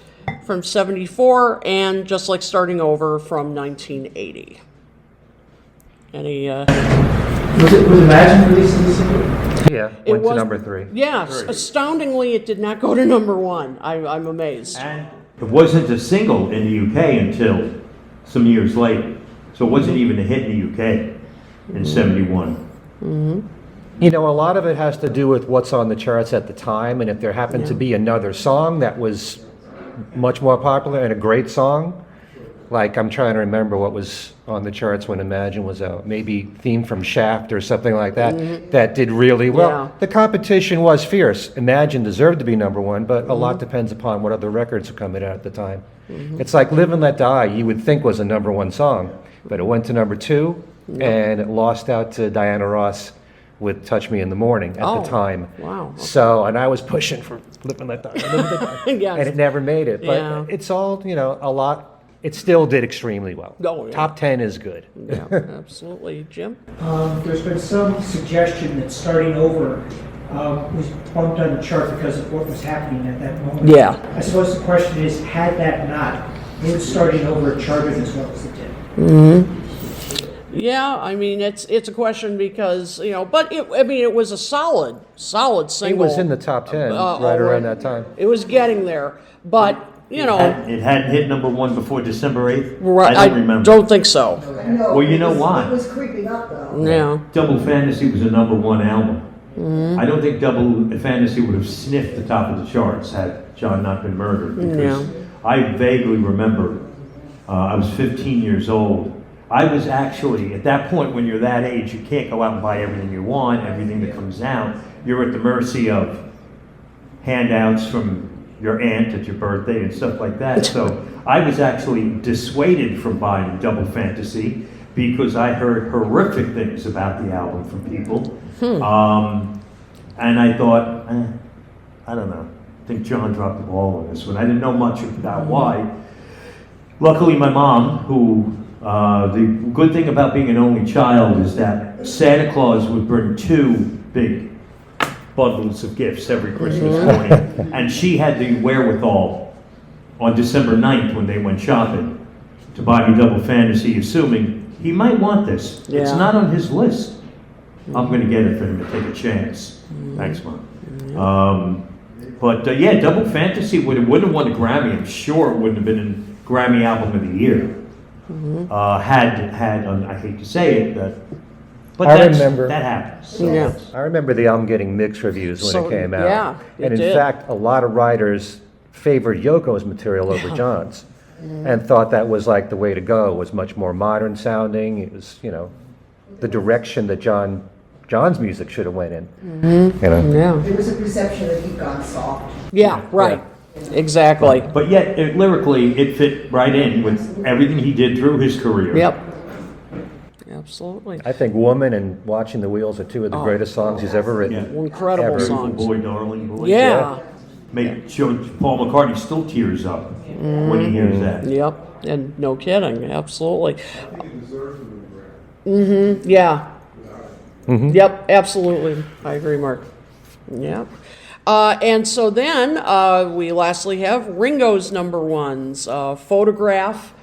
from 74 and Just Like Starting Over from 1980. Any, Was Imagine released in the single? Yeah, It went to was- number 3. yeah, astoundingly, it did not go to number one. I'm amazed. And it wasn't a single in the UK until some years later. So it wasn't even a hit in the UK in 71. You know, a lot of it has to do with what's on the charts at the time, and if there happened to be another song that was much more popular and a great song, like I'm trying to remember what was on the charts when Imagine was out, maybe Theme from Shaft or something like that, that did really well. Yeah. The competition was fierce. Imagine deserved to be number one, but a lot depends upon what other records are coming out at the time. It's like Live and Let Die, you would think was a number one song, but it went to number 2, and it lost out to Diana Ross with Touch Me in the Morning at Oh, the time. wow, okay. So, and I was pushing for Live and Let Die, Live and Let Die, Yes. and it never made it. But Yeah. it's all, you know, a lot. It still did extremely well. Oh, yeah. Top 10 is good. Yeah, absolutely. Jim? There's been some suggestion that Starting Over was bumped on the chart because of what was happening at that moment. Yeah. I suppose the question is, had that not, would Starting Over charted as well as it did? Yeah, I mean, it's a question because, you know, but it was a solid It single. was in the top 10 right over- around that time. It was getting there, but, you know, It hadn't hit number 1 before December 8th? right, I don't remember. don't think so. No, Well, you know it was- why? It was creeping up though. Yeah. Double Fantasy was a number 1 album. I don't think Double Fantasy would have sniffed the top of the charts had John not been murdered. Because I vaguely remember, I was 15 years old. I was actually, at that point when you're that age, you can't go out and buy everything you want, everything that comes out. You're at the mercy of handouts from your aunt at your birthday and stuff like that. So I was actually dissuaded from buying Double Fantasy because I heard horrific things about the album from people. And I thought, I don't know. I think John dropped the ball on this one. I didn't know much about why. Luckily, my mom, who, the good thing about being an only child is that Santa Claus would bring 2 big bundles of gifts every Christmas morning. And she had the wherewithal on December 9th when they went shopping to buy me Double Fantasy, assuming he might want this. It's Yeah. not on his list. I'm going to get it for him to take a chance. Thanks, Mom. But yeah, Double Fantasy wouldn't have won a Grammy. I'm sure it wouldn't have been a Grammy Album of the Year. Had I hate to say it, but I remember. that happens. So Yeah. I remember the album getting mixed reviews when So, it came out. yeah, it and in did. fact, a lot of writers favored Yoko's material over John's and thought that was like the way to go. It was much more modern sounding. It was, you know, the direction that John's music should have went in. You know? Yeah. There was a perception that he'd gone soft. Yeah, right. Exactly. But yet, lyrically, it fit right in with everything he did through his career. Yep. Absolutely. I think Woman and Watching the Wheels are 2 of the greatest songs he's ever written. Yeah. Incredible Ever. Beautiful songs. boy, darling boy. Yeah. Make sure Paul McCartney still tears up when he hears that. Yep. And no kidding. Absolutely. Yeah. Yep. Absolutely. I agree, Mark. Yep. And so then we lastly have Ringo's number ones, Photograph,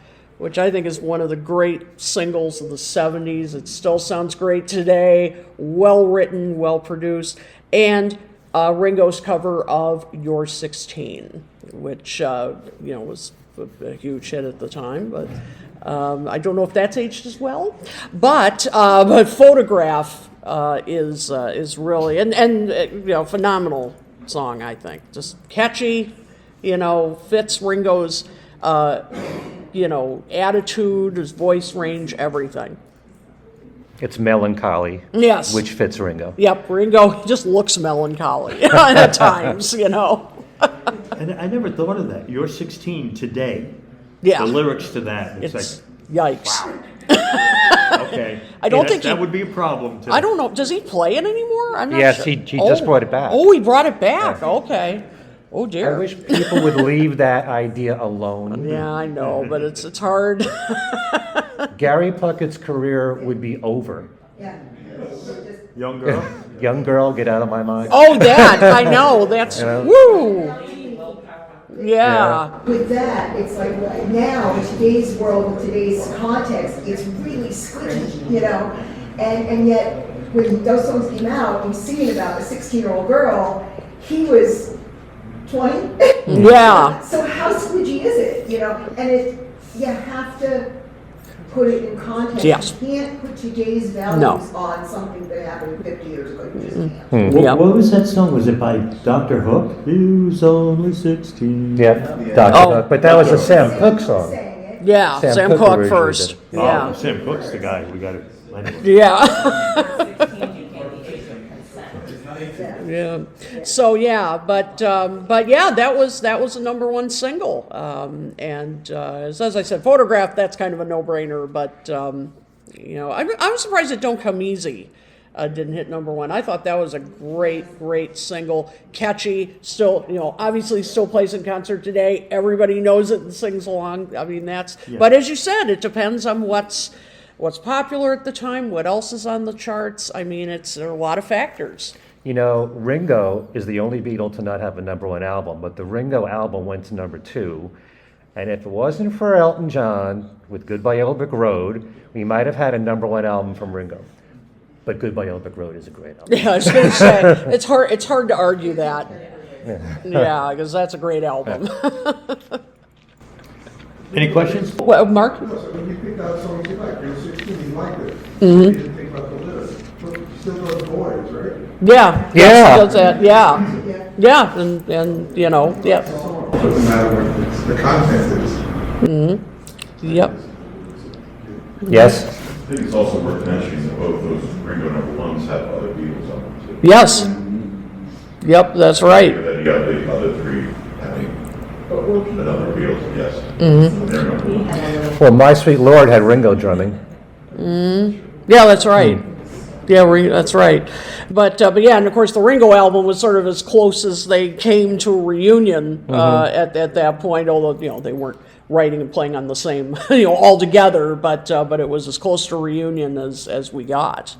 which I think is one of the great singles of the 70s. It still sounds great today, well written, well produced, and Ringo's cover of You're 16, which was a huge hit at the time, but I don't know if that's aged as well. But Photograph is really and phenomenal song, I think. Just catchy, fits Ringo's attitude, his voice range, everything. It's melancholy. Yes. Which fits Ringo. Yep, Ringo just looks melancholy at times, And I never thought of that. You're 16 today. Yeah. The lyrics to that. It's yikes. Okay. I don't think that would be a problem. I don't know. Does he play it anymore? I'm not Yes, sure. he just brought it back. Oh, he brought it back. Okay. Oh dear. I wish people would leave that idea alone. Yeah, I know, but it's hard. Gary Puckett's career would be over. Yeah. Young girl. Young girl, get out of my mind. Oh, that I know. That's woo. Yeah. With that, it's like now in today's world, with today's context, it's really squishy, and yet when those songs came out, he's singing about a 16-year-old girl, he was 20. Yeah. So how squidgy is it, and you have to put it in context. Yes. You can't put today's values on something that happened 50 years ago. You just can't. Yep. What was that song? Was it by Dr. Hook? He was only 16. Yeah, Dr. Oh. Hook. But that was a Sam Cooke song. Saying it. Yeah. Sam Sam Cooke Cooke originally first. did it. Yeah. Oh, Sam Cooke's the guy. We got it. Yeah. 16, you can't be issued consent. Yeah. So yeah, but yeah, that was a #1 single. And as I said, Photograph, that's kind of a no-brainer. But I'm surprised that Don't Come Easy didn't hit #1. I thought that was a great single, catchy. Still, obviously still plays in concert today. Everybody knows it and sings along. I mean, that's. Yeah. But as you said, it depends on what's popular at the time, what else is on the charts. I mean, there are a lot of factors. Ringo is the only Beatle to not have a #1 album, but the Ringo album went to #2. And if it wasn't for Elton John with Goodbye Yellow Brick Road, we might have had a #1 album from Ringo. But Goodbye Yellow Brick Road is a great album. Yeah, I was going to say, it's hard to argue that. Yeah, because that's a great album. Any questions? Well, Mark? So when you picked out songs you like, you're 16, you liked it. You didn't think about the lyrics. But still those boys, right? Yeah. Yeah. Does that. Yeah. Yeah, and yeah. Doesn't matter what the content is. Yep. Yes? I think it's also worth mentioning that both those Ringo #1s have other Beatles on them too. Yes. Yep, that's right. And then you got the other three having another Beatles, yes. They're #1. Well, My Sweet Lord had Ringo drumming. Yeah, that's right. Yeah, that's right. But yeah, and of course the Ringo album was sort of as close as they came to a reunion at that point. Although they weren't writing and playing on the same all together, but it was as close to a reunion as we got,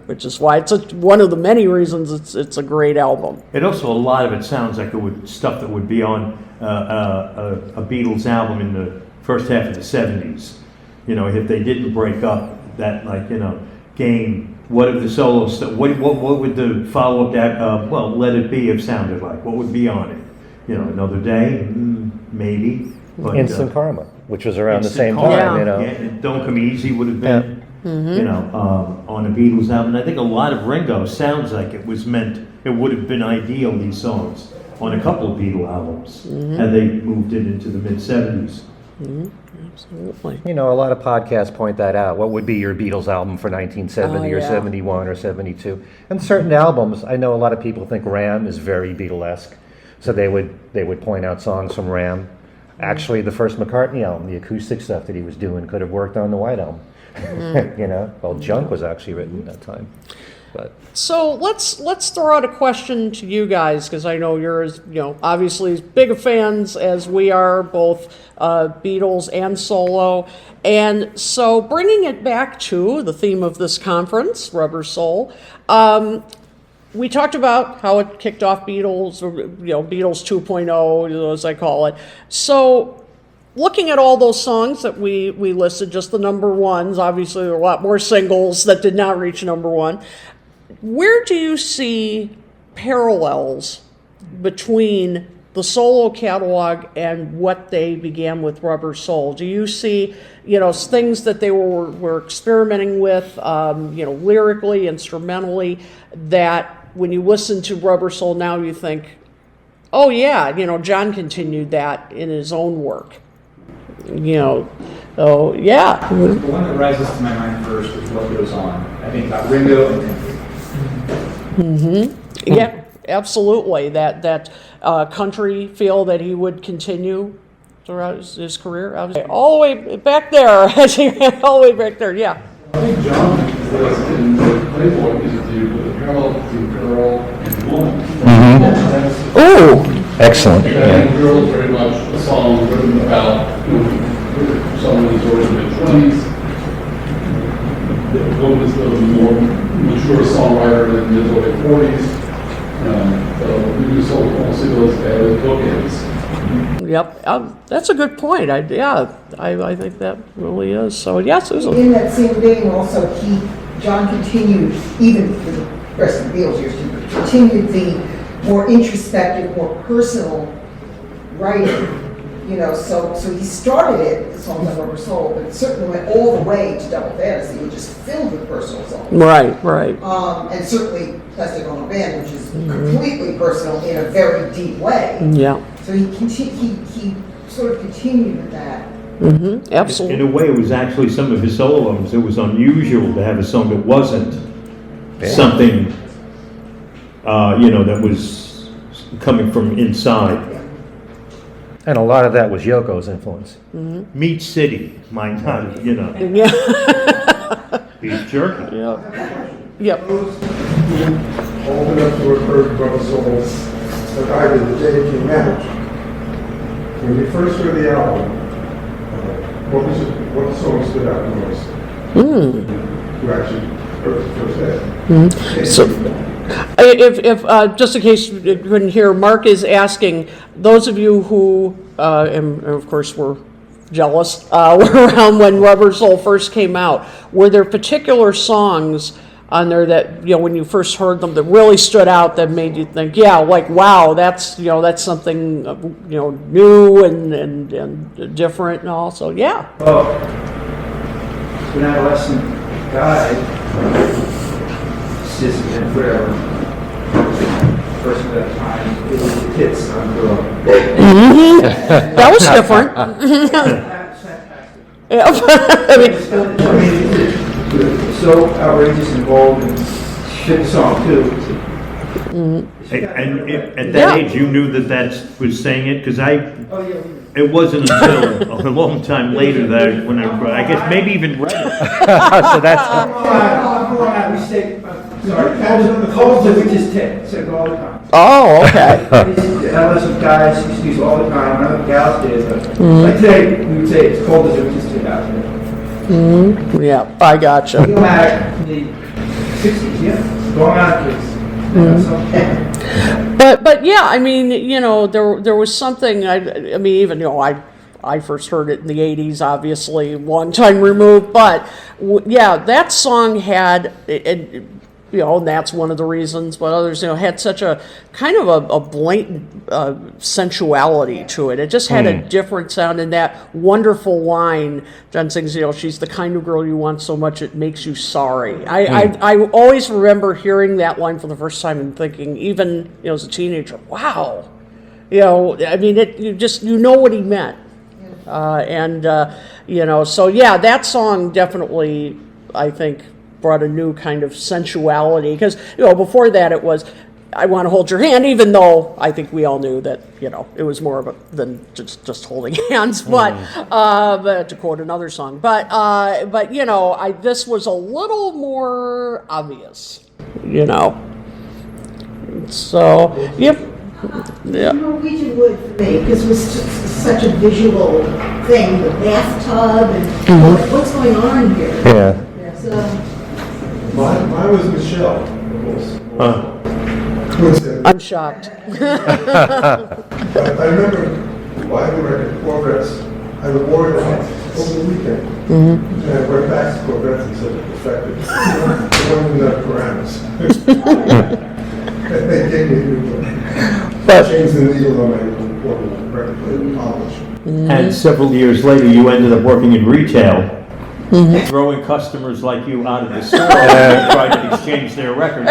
which is why it's one of the many reasons it's a great album. It also, a lot of it sounds like stuff that would be on a Beatles album in the first half of the 70s. If they didn't break up that, game. What if the solo stuff? What would the follow-up that? Let It Be have sounded like? What would be on it? Another Day, maybe. But, Instant Karma, which was around the Instant same Karma, time, Yeah. and Don't Come Easy would have been, on a Beatles album. And I think a lot of Ringo sounds like it would have been ideal, these songs, on a couple of Beatle albums, had they moved it into the mid-70s. Absolutely. A lot of podcasts point that out. What would be your Beatles album for 1970 Oh, or yeah. 71 or 72? And certain albums, I know a lot of people think Ram is very Beatlesque, so they would point out songs from Ram. Actually, the first McCartney album, the acoustic stuff that he was doing, could have worked on the White Album. Well, Junk was actually written at that time. But So let's throw out a question to you guys, because I know you're as obviously as big of fans as we are, both Beatles and solo. And so bringing it back to the theme of this conference, Rubber Soul, we talked about how it kicked off Beatles, Beatles 2.0, as I call it. So looking at all those songs that we listed, just the number ones, obviously there are a lot more singles that did not reach number one. Where do you see parallels between the solo catalog and what they began with Rubber Soul? Do you see, things that they were experimenting with, lyrically, instrumentally, that when you listen to Rubber Soul now you think, oh yeah, John continued that in his own work? Oh yeah. The one that rises to my mind first is What Goes On. I think about Ringo and Yeah, absolutely. That country feel that he would continue throughout his career. All the way back there, all the way back there. Yeah. I think John was in the Playboy interview with a parallel between girl and woman. Mm-hmm. Ooh, excellent. And Girl is very much a song written about someone who's already in their 20s. The woman is the more mature songwriter in his early 40s. So we do almost see those as bookends. Yep, that's a good point. I think that really is. So yes, it was In that same vein, also, John continued, even for the rest of the Beatles years, he continued the more introspective, more personal writing. So he started it, the songs on Rubber Soul, but it certainly went all the way to Double Fantasy, which is filled with personal songs. right. And certainly Plastic Ono Band, which is completely personal in a very deep way. Yeah. So he sort of continued with that. Mm-hmm. Absolutely. In a way, it was actually some of his solo albums. It was unusual to have a song that wasn't something, that was coming from inside. And a lot of that was Yoko's influence. Meat City, my God, Yeah. beef jerky. Yeah. Yep. Those who old enough to have heard Rubber Soul, like I did the day it came out, when you first heard the album, what song stood out the most? Who actually heard it first? So, if just in case you couldn't hear, Mark is asking those of you who, and of course were jealous, were around when Rubber Soul first came out. Were there particular songs on there that when you first heard them that really stood out that made you think, wow, that's something new and different and all? So yeah. Well, when adolescent died, and forever. First of that time, it was the hits on Girl. That was different. That's fantastic. Yeah. I mean, it's so outrageous and bold and shit song too. And at that age, you knew that was saying it? Because it wasn't until a long time later that when I guess maybe even read it. So that's I'm going out, we stay, sorry, calls the witch's tip, said all the time. Oh, okay. Adolescent guys used to use all the time, I know the gals did, but like today, we would say it's cold as a witch's tip out there. Yeah, I gotcha. Going back in the 60s, yeah, going out kids. But yeah, I mean, there was something. I mean, even I first heard it in the '80s, obviously, long time removed. But yeah, that song had, and that's one of the reasons. But others, had such a kind of a blatant sensuality to it. It just had a different sound. And that wonderful line, John sings, she's the kind of girl you want so much it makes you sorry. I always remember hearing that line for the first time and thinking, even as a teenager, wow. I mean, you know what he meant. So yeah, that song definitely, I think, brought a new kind of sensuality, because before that it was I want to hold your hand, even though I think we all knew that it was more than just holding hands, but to quote another song, but this was a little more obvious, so yep. Yeah. Norwegian Wood for me, because it was just such a visual thing, the bathtub and what's going on here. yeah. So, Mine was Michelle. I'm shocked. I remember buying the record, Corvettes, I wore it out over the weekend. And I went back to Corvettes and said it defective. It wasn't enough parameters. They gave me a new one. But- Changed the needle on my portable record player and polish. And several years later, you ended up working in retail, throwing customers like you out of the store and tried to exchange their records.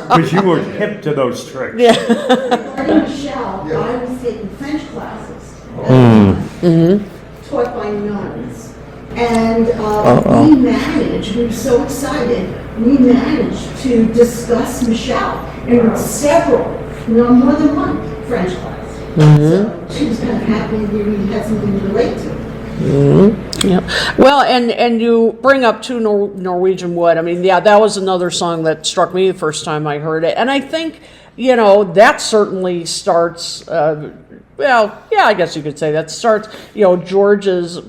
Because you were hip to those tricks. Regarding Michelle, I was taking French classes. Taught by nuns. And we were so excited, we managed to discuss Michelle in several, more than one French class. So she was kind of happy we had something to relate to. Yeah. Well, and you bring up too Norwegian Wood. I mean, yeah, that was another song that struck me the first time I heard it. And I think, that certainly starts, well, yeah, I guess you could say that starts, George's,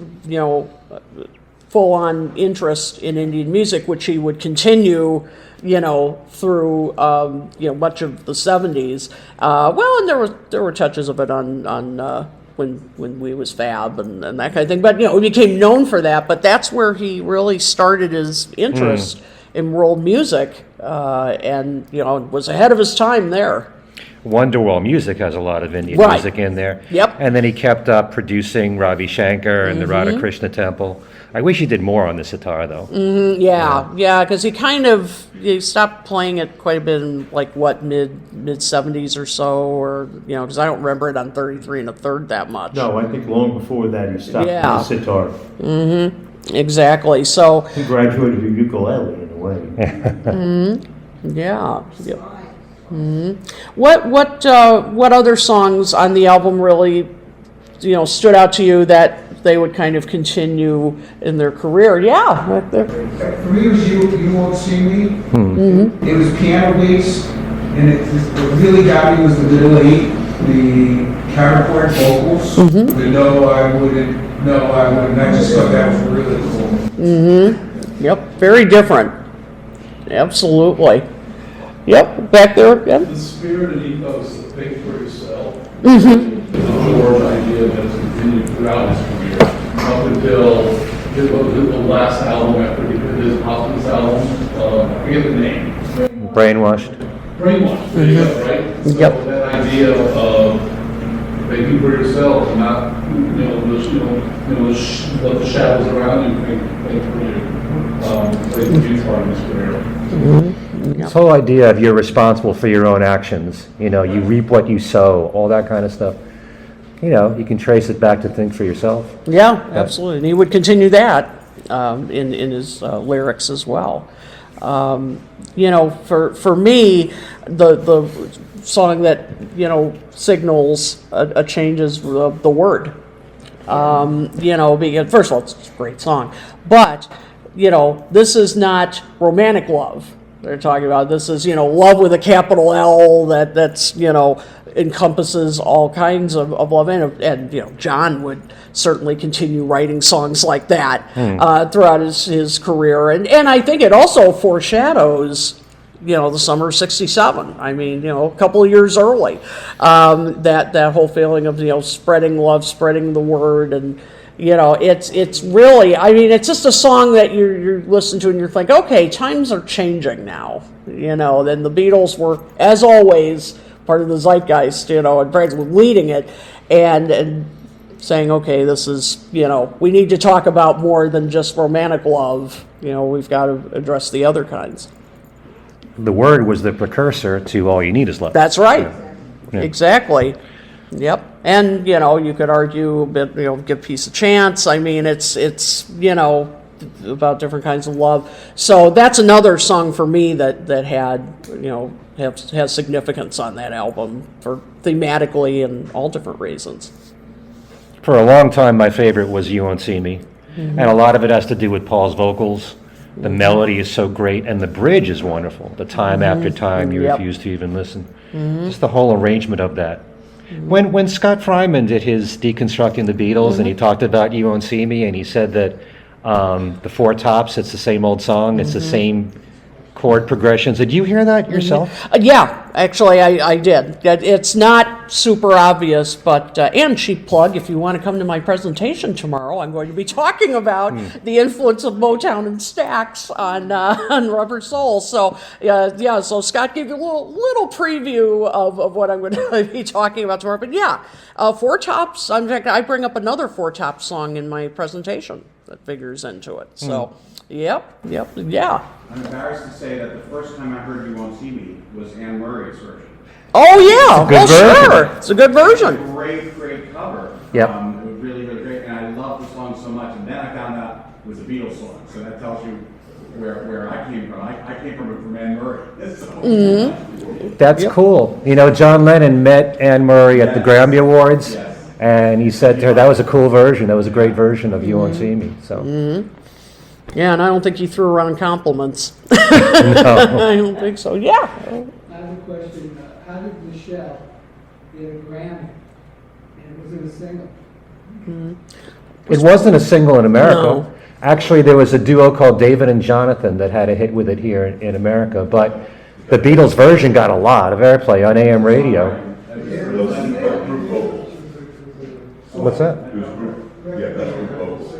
full-on interest in Indian music, which he would continue, through, much of the 70s. Well, and there were touches of it on when we was Fab and that kind of thing. But, he became known for that. But that's where he really started his interest in world music, and, was ahead of his time there. Wonderwall Music has a lot of Indian Right. music in there. Yep. And then he kept up producing Ravi Shankar and the Radha Krishna Temple. I wish he did more on the sitar, though. Yeah, because he stopped playing it quite a bit in mid 70s or so, or because I don't remember it on 33 1/3 that much. No, I think long before that, you stopped with the sitar. Exactly. So He graduated with ukulele in a way. yeah. Yep. What other songs on the album really stood out to you that they would kind of continue in their career? Yeah, right there. For me, it was You Won't See Me. It was piano based, and what really got me was the middle eight, the counterpoint vocals. The No, I Wouldn't, I just thought that was really cool. Yep, very different. Absolutely. Yep, back there again. The spirit and ethos of Think for Yourself. The George idea that has continued throughout his career, up until the last album after he did his hospice album. I forget the name. Brainwashed. Brainwash, there you go, right? Yep. So that idea of thinking for yourself, and not let the shadows around you think for you. Played a huge part of his career. This whole idea of you're responsible for your own actions, you reap what you sow, all that kind of stuff. You can trace it back to Think for Yourself. Yeah, absolutely. And he would continue that in his lyrics as well. For me, the song that signals a change is the word. Because first of all, it's a great song, but this is not romantic love. They're talking about this is love with a capital L that's encompasses all kinds of love, and John would certainly continue writing songs like that throughout his career, and I think it also foreshadows the summer of '67. I mean, a couple of years early, that whole feeling of spreading love, spreading the word, and it's really, I mean, it's just a song that you're listening to and you're thinking, okay, times are changing now. Then the Beatles were, as always, part of the zeitgeist, and Brad was leading it, and saying, okay, this is, we need to talk about more than just romantic love. We've got to address the other kinds. The word was the precursor to All You Need Is Love. That's right. Yeah. Exactly. Yep. And, you could argue a bit, give peace a chance. I mean, it's about different kinds of love. So that's another song for me that had, has significance on that album for thematically and all different reasons. For a long time, my favorite was You Won't See Me. And a lot of it has to do with Paul's vocals. The melody is so great, and the bridge is wonderful. The time after time, you refuse to even listen. Just the whole arrangement of that. When Scott Fryman did his Deconstructing the Beatles, and he talked about You Won't See Me, and he said that the Four Tops, it's the same old song, it's the same chord progressions. Did you hear that yourself? Yeah, actually, I did. It's not super obvious, but, and cheap plug, if you want to come to my presentation tomorrow, I'm going to be talking about the influence of Motown and Stax on Rubber Soul. So, yeah, so Scott gave you a little preview of what I'm going to be talking about tomorrow. But yeah, Four Tops, in fact, I bring up another Four Tops song in my presentation that figures into it. So, yeah. I'm embarrassed to say that the first time I heard You Won't See Me was Anne Murray's version. Oh, yeah. It's a good version. Sure. It's a good version. Great cover. Yep. It was really great, and I loved the song so much. And then I found out it was a Beatles song, so that tells you where I came from. I came from Anne Murray. So. That's cool. You know, John Lennon met Anne Murray at the Grammy Awards, Yes. and he said to her, that was a cool version. That was a great version of You Won't See Me. So. Yeah, and I don't think he threw around compliments. No. I don't think so. Yeah. I have a question. How did Michelle get a Grammy? And was it a single? It wasn't a single in America. No. Actually, there was a duo called David and Jonathan that had a hit with it here in America, but the Beatles version got a lot of airplay on AM radio. Group vocals. What's that? It was group, yeah, that's group vocals.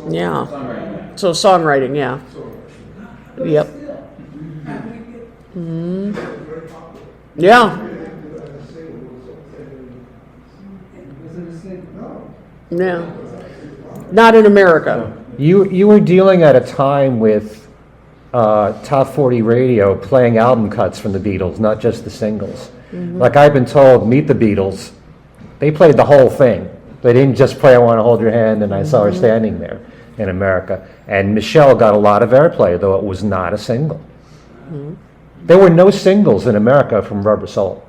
Yeah. So songwriting, yeah. Yep. Yeah. Yeah. Not in America. You were dealing at a time with Top 40 radio playing album cuts from the Beatles, not just the singles. Like I've been told, Meet the Beatles, they played the whole thing. They didn't just play I Want to Hold Your Hand and I Saw Her Standing There in America. And Michelle got a lot of airplay, though it was not a single. There were no singles in America from Rubber Soul.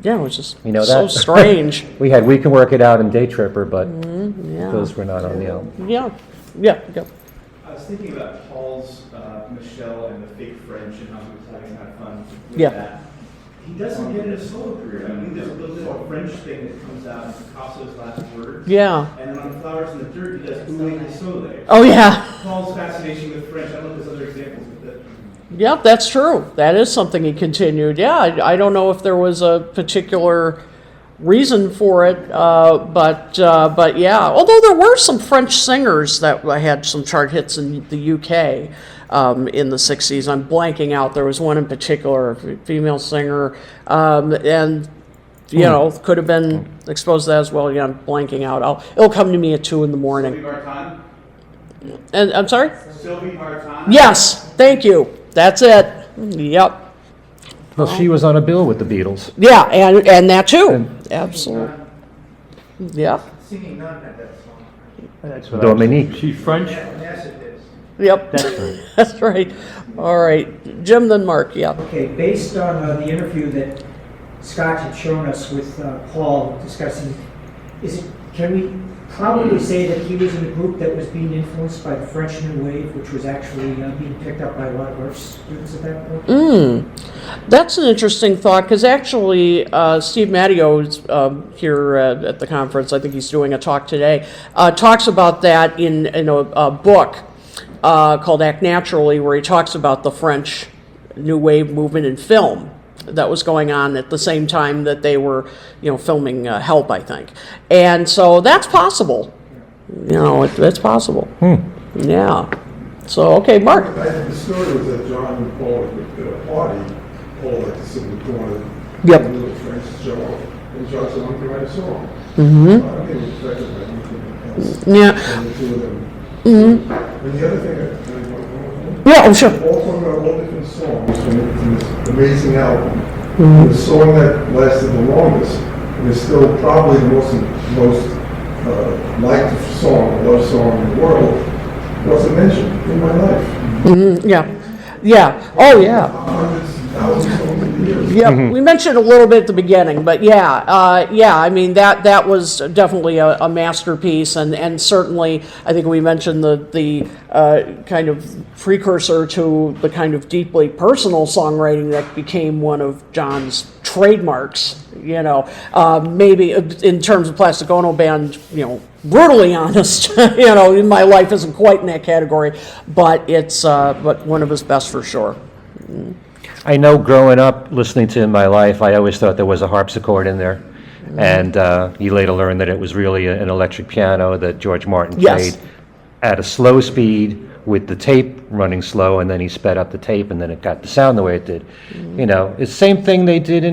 Yeah, it was just You know so that? strange. We had We Can Work It Out and Day Tripper, but Yeah. those were not on the album. Yeah. I was thinking about Paul's Michelle and the fake French and how he was having kind of fun with Yeah. that. He doesn't get in a solo career. I mean, there's a little bit of French thing that comes out in Picasso's last words. Yeah. And then on Flowers in the Dirt, he does Oué le Soleil. Oh, yeah. Paul's fascination with French. I don't know if there's other examples of that. Yeah, that's true. That is something he continued. Yeah, I don't know if there was a particular reason for it, but yeah. Although there were some French singers that had some chart hits in the UK in the 60s. I'm blanking out. There was one in particular, a female singer, and you know, could have been exposed to that as well. Yeah, I'm blanking out. It'll come to me at 2 in the morning. Sylvie Vartan? And I'm sorry? Sylvie Vartan? Yes, thank you. That's it. Yep. Well, she was on a bill with the Beatles. Yeah, and that too. Absolutely. Yeah. Singing none at that song. That's what Dominique. She's French? Yes, it is. Yep. That's right. That's right. All right. Jim, then Mark. Yeah. Okay, based on the interview that Scott had shown us with Paul discussing, can we probably say that he was in a group that was being influenced by the French New Wave, which was actually being picked up by a lot of our students at that point? That's an interesting thought, because actually Steve Matteo is here at the conference. I think he's doing a talk today. Talks about that in a book called Act Naturally, where he talks about the French New Wave movement in film that was going on at the same time that they were, filming Help, I think. And so that's possible. It's possible. Yeah. So, okay, Mark. The story was that John and Paul were at a party. Paul like to sit in the corner. Yep. And little French show up. And John said, I'm going to write a song. I think it was affected by anything else. Yeah. And the two of them. And the other thing, Yeah, I'm sure. all talking about all different songs from this amazing album. The song that lasted the longest, and is still probably the most liked love song in the world, wasn't mentioned in my life. Yeah. Yeah. Oh, yeah. Hundreds, thousands, so many years. Yep, we mentioned a little bit at the beginning, but I mean, that was definitely a masterpiece, and certainly, I think we mentioned the kind of precursor to the kind of deeply personal songwriting that became one of John's trademarks, maybe in terms of Plastic Ono Band, brutally honest, my life isn't quite in that category, but it's but one of his best for sure. I know growing up, listening to In My Life, I always thought there was a harpsichord in there. And you later learned that it was really an electric piano that George Martin Yes. played at a slow speed with the tape running slow, and then he sped up the tape, and then it got the sound the way it did. It's the same thing they did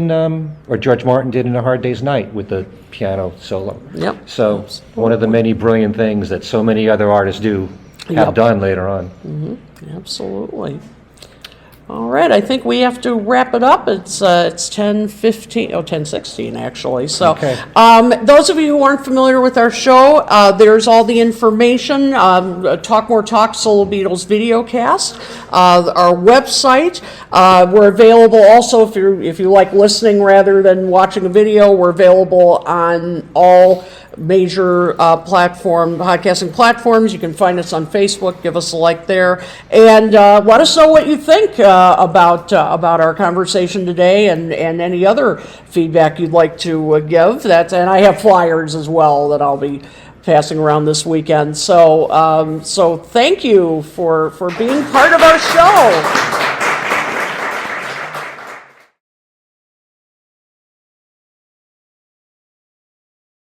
or George Martin did in A Hard Day's Night with the piano solo. Yep. So one of the many brilliant things that so many other artists have done later on. Absolutely. All right, I think we have to wrap it up. It's 10:15, 10:16 actually. So, Okay. Those of you who aren't familiar with our show, there's all the information. Talk More Talk Solo Beatles videocast, our website. We're available also if you like listening rather than watching a video. We're available on all major podcasting platforms. You can find us on Facebook. Give us a like there, and let us know what you think about our conversation today, and any other feedback you'd like to give. And I have flyers as well that I'll be passing around this weekend. So thank you for being part of our show.